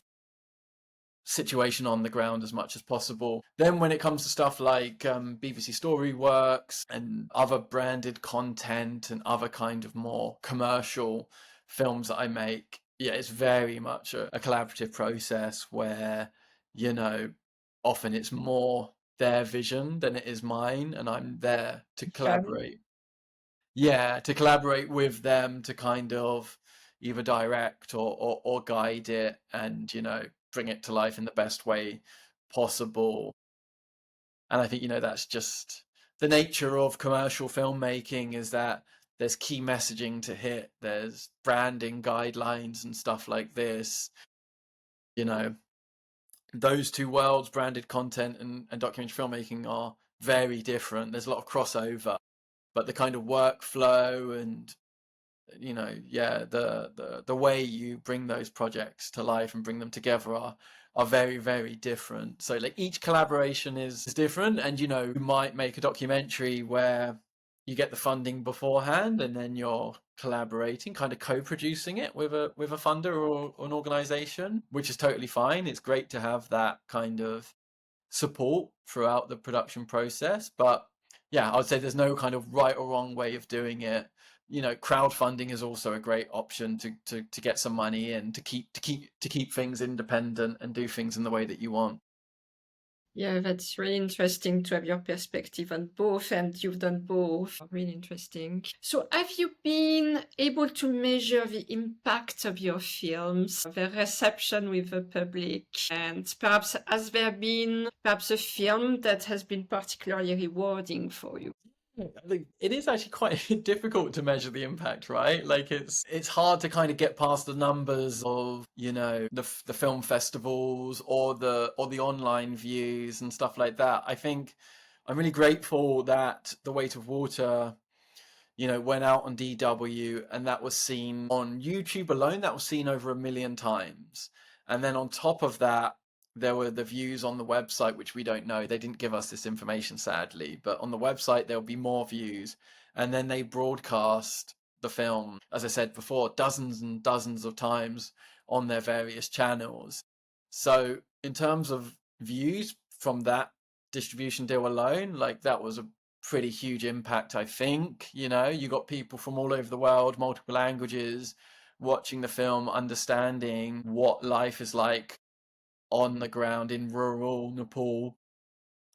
situation on the ground as much as possible. Then when it comes to stuff like BBC Storyworks and other branded content and other kind of more commercial films that I make, yeah, it's very much a collaborative process where, often it's more their vision than it is mine, and I'm there to collaborate. Yeah, to collaborate with them to kind of either direct or guide it and, bring it to life in the best way possible. And I think, that's just the nature of commercial filmmaking, is that there's key messaging to hit, there's branding guidelines and stuff like this. You know, those two worlds, branded content and documentary filmmaking, are very different. There's a lot of crossover, but the kind of workflow and yeah, the way you bring those projects to life and bring them together are very, very different. So like each collaboration is different, and you might make a documentary where you get the funding beforehand and then you're collaborating, kind of co-producing it with a funder or an organization, which is totally fine. It's great to have that kind of support throughout the production process. But yeah, I would say there's no kind of right or wrong way of doing it. Crowdfunding is also a great option to get some money in, to keep things independent and do things in the way that you want. Yeah, that's really interesting to have your perspective on both, and you've done both. Really interesting. So have you been able to measure the impact of your films, the reception with the public, and perhaps has there been perhaps a film that has been particularly rewarding for you? I think it is actually quite difficult to measure the impact, right? Like it's hard to kind of get past the numbers of the film festivals or the online views and stuff like that. I think I'm really grateful that The Weight of Water went out on DW, and that was seen on YouTube alone. That was seen over 1 million times, and then on top of that, there were the views on the website, which we don't know. They didn't give us this information, sadly, but on the website there'll be more views. And then they broadcast the film, as I said before, dozens and dozens of times on their various channels. So in terms of views from that distribution deal alone, like that was a pretty huge impact, I think. You got people from all over the world, multiple languages, watching the film, understanding what life is like on the ground in rural Nepal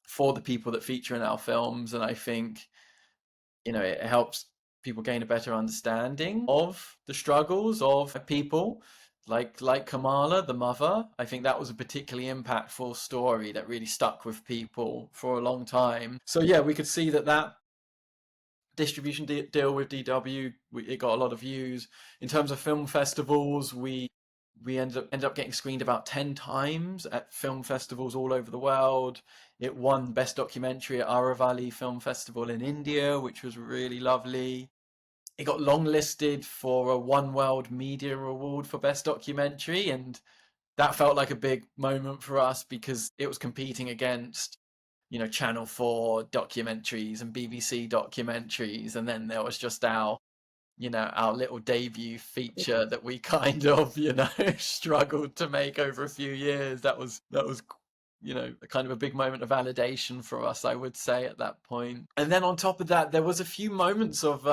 for the people that feature in our films. And I think it helps people gain a better understanding of the struggles of people like Kamala, the mother. I think that was a particularly impactful story that really stuck with people for a long time. So yeah, we could see that distribution deal with DW, it got a lot of views. In terms of film festivals, we ended up getting screened about 10 times at film festivals all over the world. It won Best Documentary at Aravalli Film Festival in India, which was really lovely. It got longlisted for a One World Media Award for Best Documentary, and that felt like a big moment for us because it was competing against Channel 4 documentaries and BBC documentaries, and then there was just our little debut feature that we kind of struggled to make over a few years. That was kind of a big moment of validation for us, I would say, at that point. And then on top of that, there was a few moments of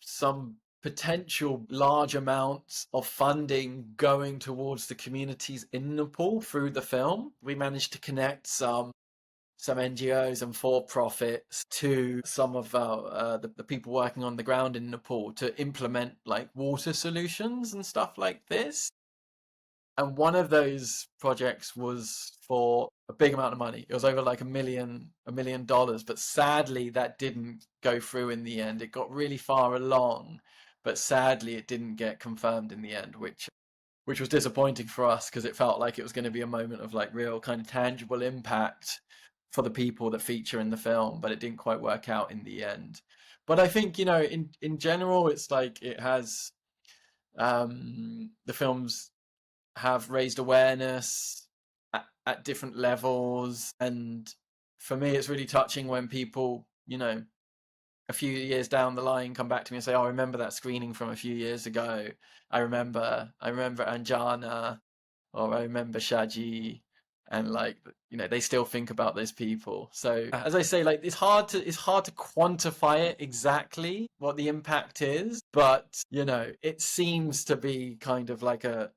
some potential large amounts of funding going towards the communities in Nepal through the film. We managed to connect some NGOs and for-profits to some of the people working on the ground in Nepal to implement like water solutions and stuff like this. And one of those projects was for a big amount of money. It was over like $1 million, but sadly that didn't go through in the end. It got really far along, but sadly it didn't get confirmed in the end, which was disappointing for us because it felt like it was going to be a moment of like real kind of tangible impact for the people that feature in the film, but it didn't quite work out in the end. But I think in general, it's like it has the films have raised awareness at different levels, and for me, it's really touching when people a few years down the line come back to me and say, "Oh, I remember that screening from a few years ago. I remember Anjana, or I remember Shaji," and like they still think about those people. So as I say, like it's hard to quantify it exactly what the impact is, but it seems to be kind of like a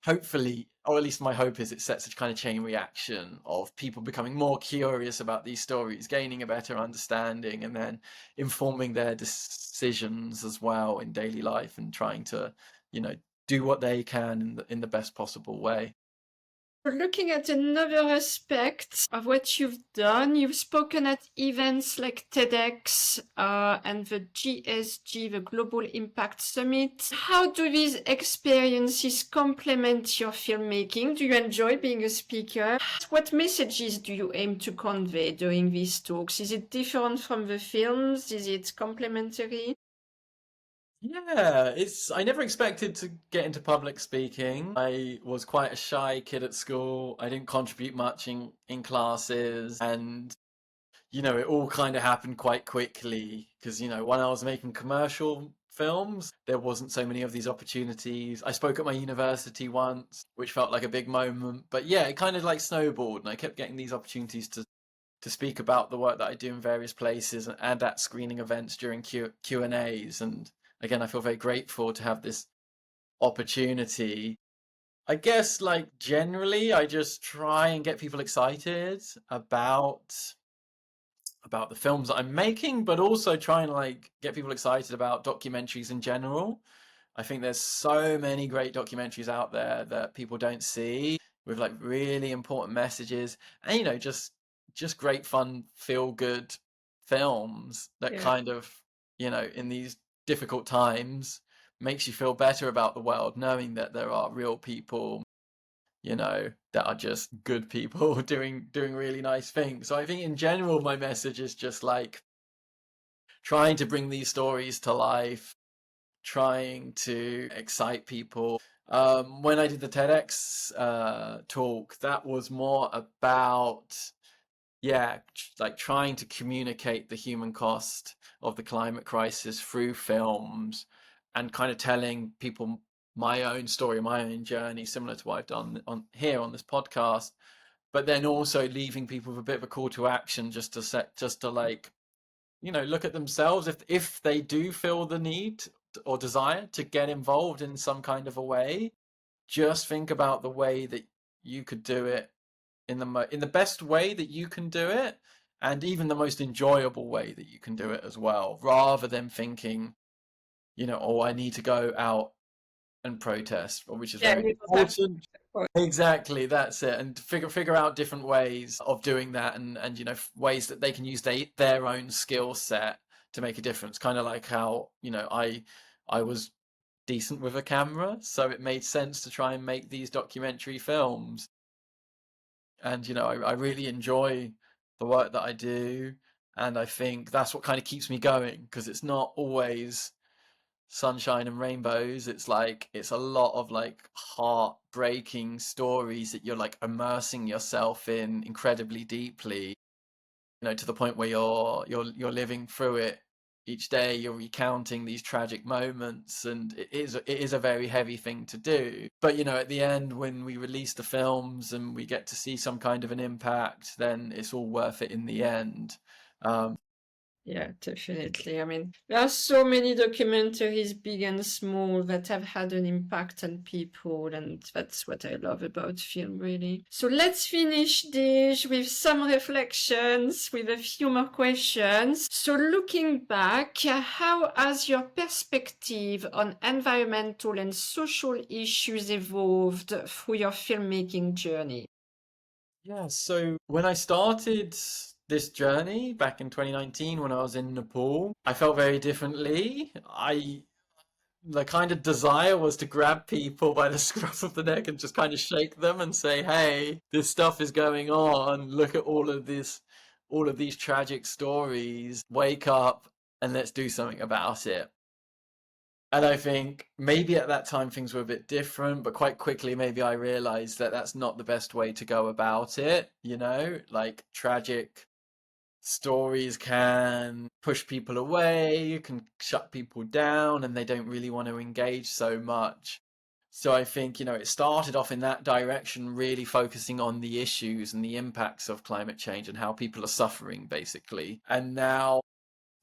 hopefully, or at least my hope is, it sets a kind of chain reaction of people becoming more curious about these stories, gaining a better understanding, and then informing their decisions as well in daily life, and trying to, do what they can in the best possible way. Looking at another aspect of what you've done, you've spoken at events like TEDx and the GSG, the Global Impact Summit. How do these experiences complement your filmmaking? Do you enjoy being a speaker? What messages do you aim to convey during these talks? Is it different from the films? Is it complementary? Yeah, I never expected to get into public speaking. I was quite a shy kid at school. I didn't contribute much in classes, and it all kind of happened quite quickly because, when I was making commercial films, there wasn't so many of these opportunities. I spoke at my university once, which felt like a big moment, but yeah, it kind of like snowballed, and I kept getting these opportunities to speak about the work that I do in various places and at screening events during Q&As. And again, I feel very grateful to have this opportunity. I guess, like, generally, I just try and get people excited about the films that I'm making, but also try and like get people excited about documentaries in general. I think there's so many great documentaries out there that people don't see, with like really important messages, and just great fun, feel good films that Yeah. kind of, in these difficult times, makes you feel better about the world, knowing that there are real people, that are just good people doing really nice things. So I think in general, my message is just like trying to bring these stories to life, trying to excite people. When I did the TEDx talk, that was more about, yeah, like trying to communicate the human cost of the climate crisis through films, and kind of telling people my own story, my own journey, similar to what I've done on this podcast, but then also leaving people with a bit of a call to action, just to like, look at themselves, if they do feel the need or desire to get involved in some kind of a way, just think about the way that you could do it in the best way that you can do it, and even the most enjoyable way that you can do it as well, rather than thinking, oh, I need to go out and protest, which is Yeah, very you don't have important. Exactly, that's it. And figure out different ways of doing that, and ways that they can use their own skill set to make a difference. Kind of like how, I was decent with a camera, so it made sense to try and make these documentary films. And I really enjoy the work that I do, and I think that's what kind of keeps me going, because it's not always sunshine and rainbows. It's a lot of like heartbreaking stories that you're like immersing yourself in incredibly deeply, to the point where you're living through it each day. You're recounting these tragic moments, and it is a very heavy thing to do. But at the end, when we release the films and we get to see some kind of an impact, then it's all worth it in the end. Yeah, definitely. I mean, there are so many documentaries, big and small, that have had an impact on people, and that's what I love about film, really. So let's finish this with some reflections, with a few more questions. So looking back, how has your perspective on environmental and social issues evolved through your filmmaking journey? Yeah, so when I started this journey back in 2019, when I was in Nepal, I felt very differently. The kind of desire was to grab people by the scruff of the neck and just kind of shake them and say, "Hey, this stuff is going on. Look at all of these tragic stories. Wake up and let's do something about it." And I think maybe at that time things were a bit different, but quite quickly maybe I realized that that's not the best way to go about it. Like, tragic stories can push people away, can shut people down, and they don't really want to engage so much. So I think, it started off in that direction, really focusing on the issues and the impacts of climate change and how people are suffering, basically. And now,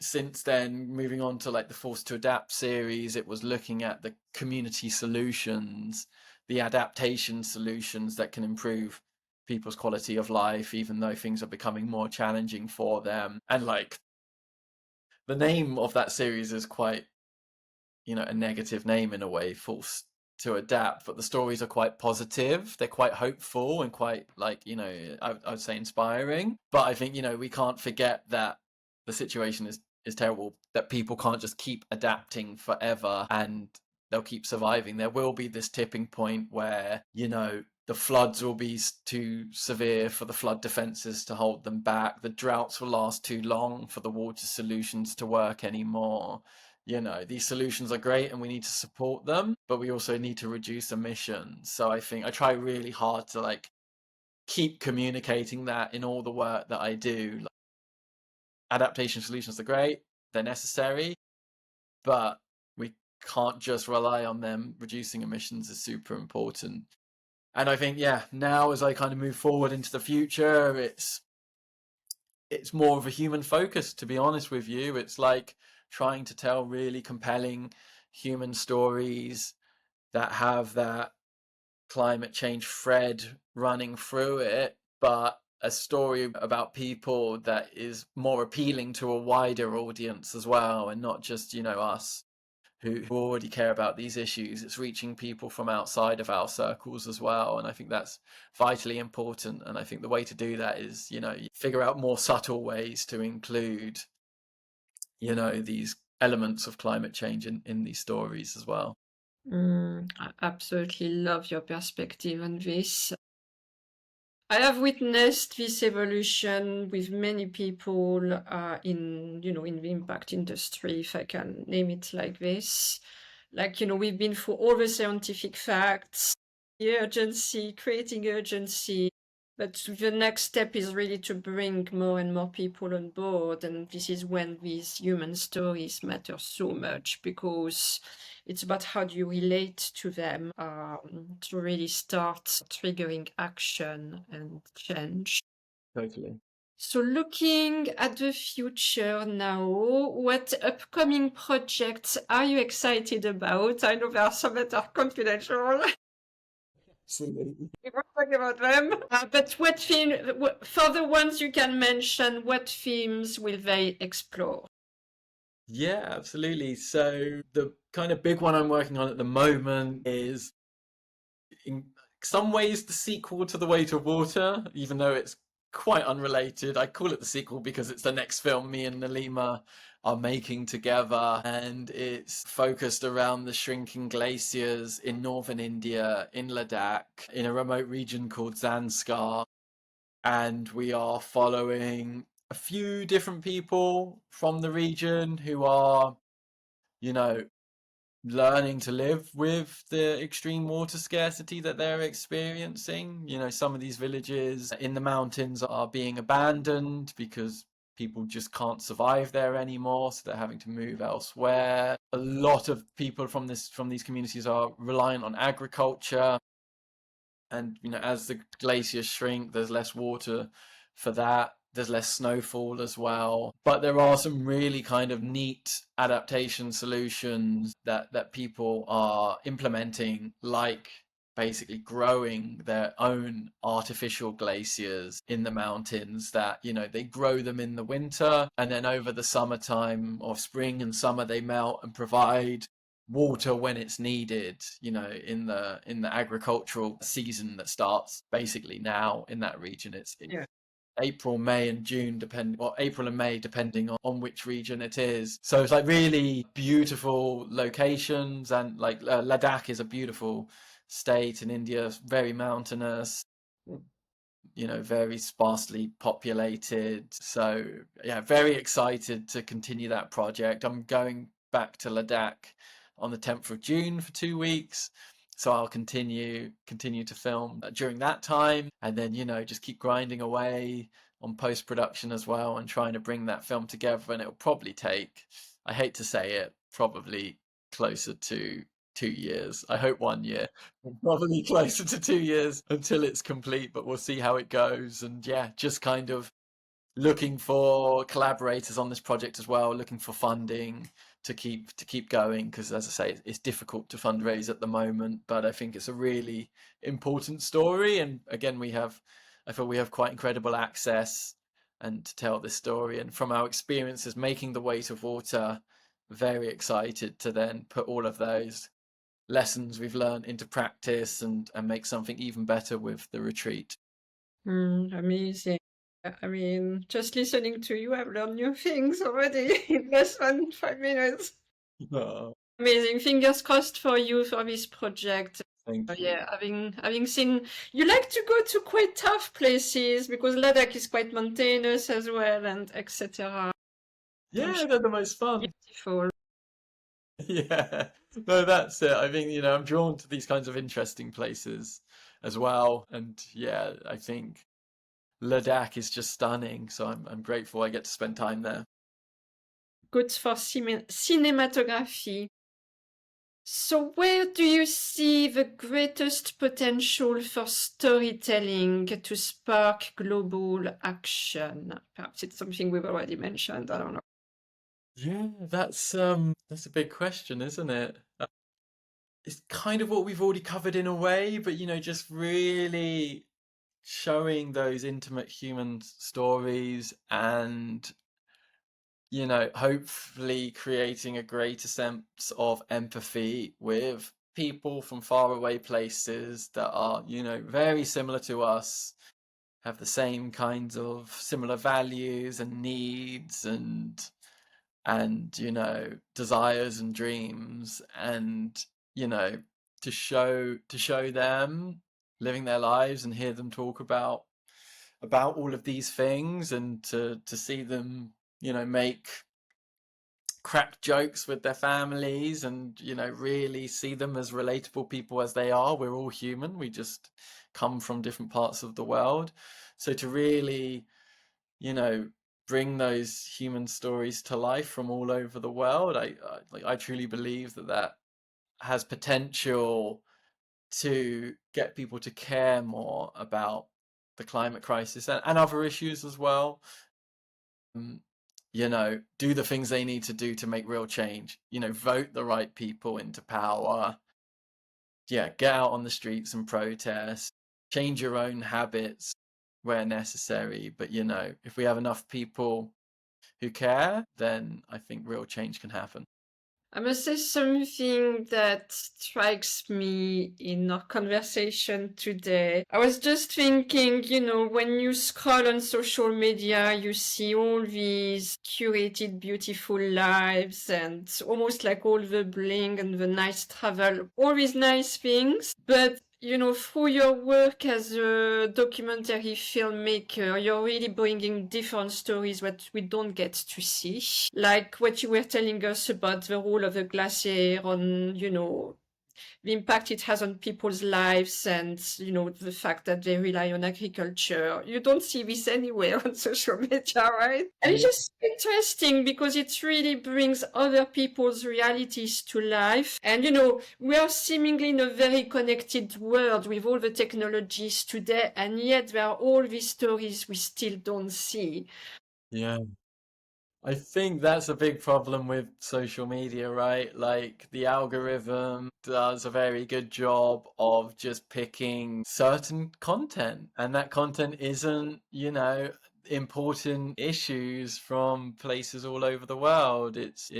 since then, moving on to like the Forced to Adapt series, it was looking at the community solutions the adaptation solutions that can improve people's quality of life, even though things are becoming more challenging for them. And like the name of that series is quite, a negative name in a way, forced to adapt, but the stories are quite positive. They're quite hopeful and quite like, I would say inspiring. But I think, we can't forget that the situation is terrible, that people can't just keep adapting forever and they'll keep surviving. There will be this tipping point where, the floods will be too severe for the flood defenses to hold them back. The droughts will last too long for the water solutions to work anymore. These solutions are great and we need to support them, but we also need to reduce emissions. So I think I try really hard to like keep communicating that in all the work that I do. Like, adaptation solutions are great, they're necessary, but we can't just rely on them. Reducing emissions is super important. And I think, now as I kind of move forward into the future, it's more of a human focus, to be honest with you. It's like trying to tell really compelling human stories that have that climate change thread running through it, but a story about people that is more appealing to a wider audience as well, and not just, us who already care about these issues. It's reaching people from outside of our circles as well. And I think that's vitally important. And I think the way to do that is, you figure out more subtle ways to include, these elements of climate change in these stories as well. I absolutely love your perspective on this. I have witnessed this evolution with many people in the impact industry, if I can name it like this. Like, we've been through all the scientific facts, the urgency, creating urgency. But the next step is really to bring more and more people on board. And this is when these human stories matter so much, because it's about how do you relate to them to really start triggering action and change. Totally. So looking at the future now, what upcoming projects are you excited about? I know there are some that are confidential. Absolutely. We won't talk about them. But what for the ones you can mention, what themes will they explore? Yeah, absolutely. So the kind of big one I'm working on at the moment is in some ways the sequel to The Weight of Water, even though it's quite unrelated. I call it the sequel because it's the next film me and Nalima are making together, and it's focused around the shrinking glaciers in northern India, in Ladakh, in a remote region called Zanskar. And we are following a few different people from the region who are, you know, learning to live with the extreme water scarcity that they're experiencing. Some of these villages in the mountains are being abandoned because people just can't survive there anymore, so they're having to move elsewhere. A lot of people from these communities are reliant on agriculture, and as the glaciers shrink, there's less water for that. There's less snowfall as well. But there are some really kind of neat adaptation solutions that people are implementing, like basically growing their own artificial glaciers in the mountains that, they grow them in the winter, and then over the summertime or spring and summer they melt and provide water when it's needed, in the agricultural season that starts basically now in that region. It's April, May, and June, April and May, depending on which region it is. So it's like really beautiful locations, and like Ladakh is a beautiful state in India, very mountainous, very sparsely populated. So yeah, very excited to continue that project. I'm going back to Ladakh on the 10th of June for 2 weeks. So I'll continue to film during that time, and then, just keep grinding away on post-production as well and trying to bring that film together. And it'll probably take, I hate to say it, probably closer to 2 years. I hope 1 year, probably closer to 2 years until it's complete, but we'll see how it goes. And yeah, just kind of looking for collaborators on this project as well, looking for funding to keep going, because as I say, it's difficult to fundraise at the moment, but I think it's a really important story. And again, I feel we have quite incredible access and to tell this story. And from our experiences making The Weight of Water, very excited to then put all of those lessons we've learned into practice and make something even better with the retreat. Amazing. I mean, just listening to you, I've learned new things already in less than 5 minutes. Oh, Amazing. Fingers crossed for you for this project. thank you. Yeah, having seen you like to go to quite tough places because Ladakh is quite mountainous as well, and etc. Yeah, they're the most fun. Beautiful. Yeah, no, that's it. I think, I'm drawn to these kinds of interesting places as well. And yeah, I think Ladakh is just stunning. So I'm grateful I get to spend time there. Good for cinematography. So where do you see the greatest potential for storytelling to spark global action? Perhaps it's something we've already mentioned. I don't know. Yeah, that's a big question, isn't it? It's kind of what we've already covered in a way, but just really showing those intimate human stories and hopefully creating a greater sense of empathy with people from faraway places that are, very similar to us, have the same kinds of similar values and needs and desires and dreams, and to show them living their lives and hear them talk about all of these things, and to see them make crack jokes with their families, and really see them as relatable people as they are. We're all human, we just come from different parts of the world. So to really bring those human stories to life from all over the world, I truly believe that has potential to get people to care more about the climate crisis and other issues as well. Do the things they need to do to make real change. Vote the right people into power. Yeah, get out on the streets and protest. Change your own habits where necessary. But if we have enough people who care, then I think real change can happen. I must say something that strikes me in our conversation today. I was just thinking, when you scroll on social media, you see all these curated, beautiful lives and almost like all the bling and the nice travel, all these nice things. But through your work as a documentary filmmaker, you're really bringing different stories that we don't get to see. Like what you were telling us about the role of the glacier on, the impact it has on people's lives and, the fact that they rely on agriculture. You don't see this anywhere on social media, right? And it's just interesting because it really brings other people's realities to life. And, we are seemingly in a very connected world with all the technologies today, and yet there are all these stories we still don't see. Yeah. I think that's a big problem with social media, right? Like the algorithm does a very good job of just picking certain content, and that content isn't, important issues from places all over the world. It's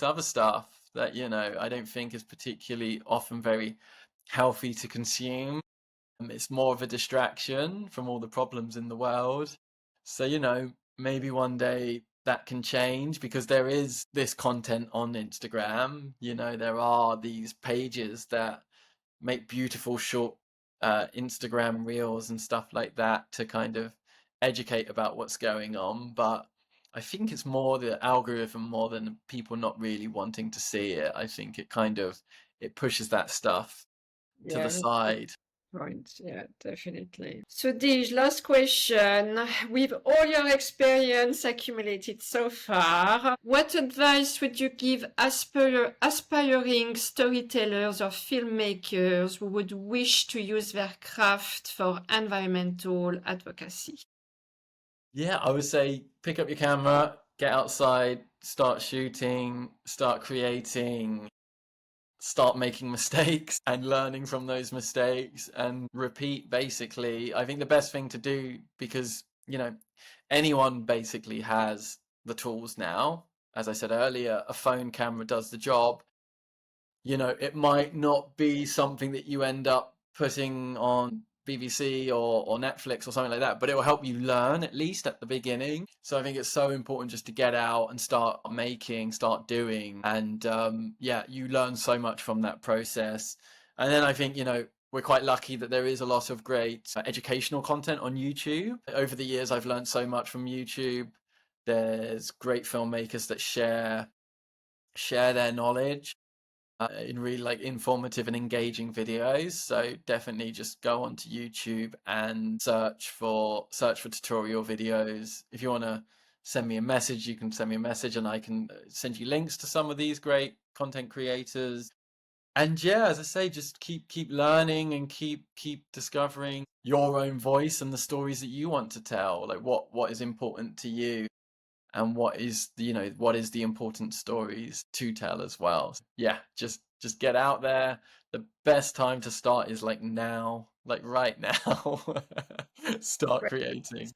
other stuff that, I don't think is particularly often very healthy to consume. It's more of a distraction from all the problems in the world. So, maybe one day that can change, because there is this content on Instagram. There are these pages that make beautiful short Instagram reels and stuff like that to kind of educate about what's going on. But I think it's more the algorithm more than people not really wanting to see it. I think it pushes that stuff to the Yeah, side. right. Yeah, definitely. So, Deej, last question. With all your experience accumulated so far, what advice would you give aspiring storytellers or filmmakers who would wish to use their craft for environmental advocacy? Yeah, I would say pick up your camera, get outside, start shooting, start creating, start making mistakes and learning from those mistakes and repeat, basically. I think the best thing to do, because, anyone basically has the tools now. As I said earlier, a phone camera does the job. It might not be something that you end up putting on BBC or Netflix or something like that, but it will help you learn, at least at the beginning. So I think it's so important just to get out and start making, start doing. And you learn so much from that process. And then I think, we're quite lucky that there is a lot of great educational content on YouTube. Over the years, I've learned so much from YouTube. There's great filmmakers that share their knowledge in really like informative and engaging videos. So definitely just go onto YouTube and search for tutorial videos. If you want to send me a message, you can send me a message and I can send you links to some of these great content creators. And yeah, as I say, just keep learning and keep discovering your own voice and the stories that you want to tell. Like what is important to you, and what is the important stories to tell as well. So, yeah, just get out there. The best time to start is like now, like right now. Start creating.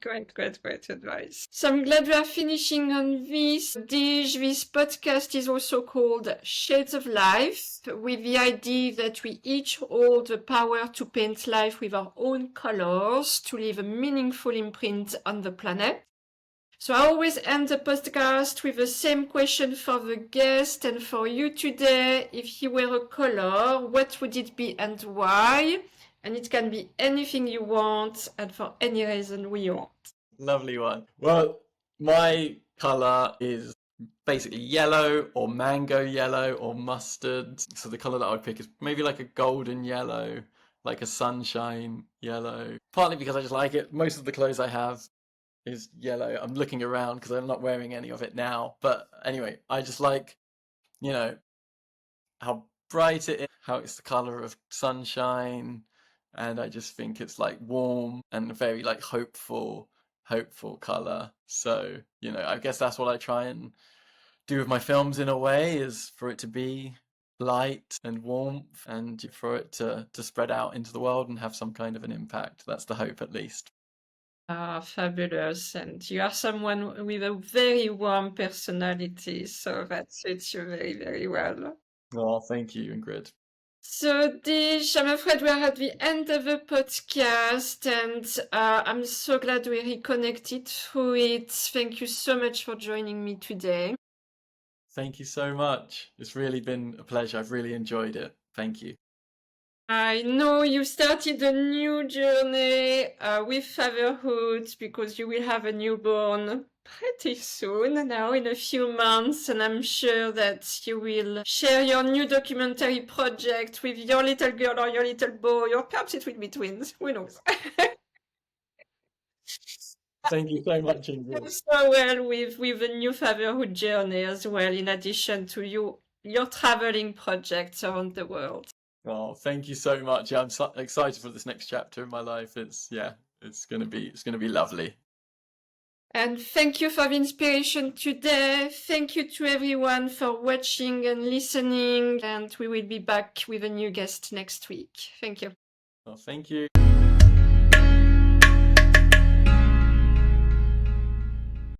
Great advice. So I'm glad we are finishing on this. This podcast is also called Shades of Life, with the idea that we each hold the power to paint life with our own colors, to leave a meaningful imprint on the planet. So I always end the podcast with the same question for the guest and for you today. If you were a color, what would it be and why? And it can be anything you want and for any reason we want. Lovely one. Well, my color is basically yellow or mango yellow or mustard. So the color that I would pick is maybe like a golden yellow, like a sunshine yellow. Partly because I just like it. Most of the clothes I have is yellow. I'm looking around because I'm not wearing any of it now. But anyway, I just like, how bright it is, how it's the color of sunshine. And I just think it's like warm and very like hopeful color. So, I guess that's what I try and do with my films in a way, is for it to be light and warmth and for it to spread out into the world and have some kind of an impact. That's the hope, at least. Ah, fabulous. And you are someone with a very warm personality, so that suits you very, very well. Oh, thank you, Ingrid. So, Deej, I'm afraid we are at the end of the podcast, and I'm so glad we reconnected through it. Thank you so much for joining me today. Thank you so much. It's really been a pleasure. I've really enjoyed it. Thank you. I know you started a new journey with fatherhood, because you will have a newborn pretty soon, now in a few months, and I'm sure that you will share your new documentary project with your little girl or your little boy, or perhaps it will be twins, who knows. Thank you so much, Ingrid. So well with the new fatherhood journey as well, in addition to your traveling projects around the world. Oh, thank you so much. Yeah, I'm so excited for this next chapter in my life. It's gonna be lovely. And thank you for the inspiration today. Thank you to everyone for watching and listening. And we will be back with a new guest next week. Thank you. Well, thank you.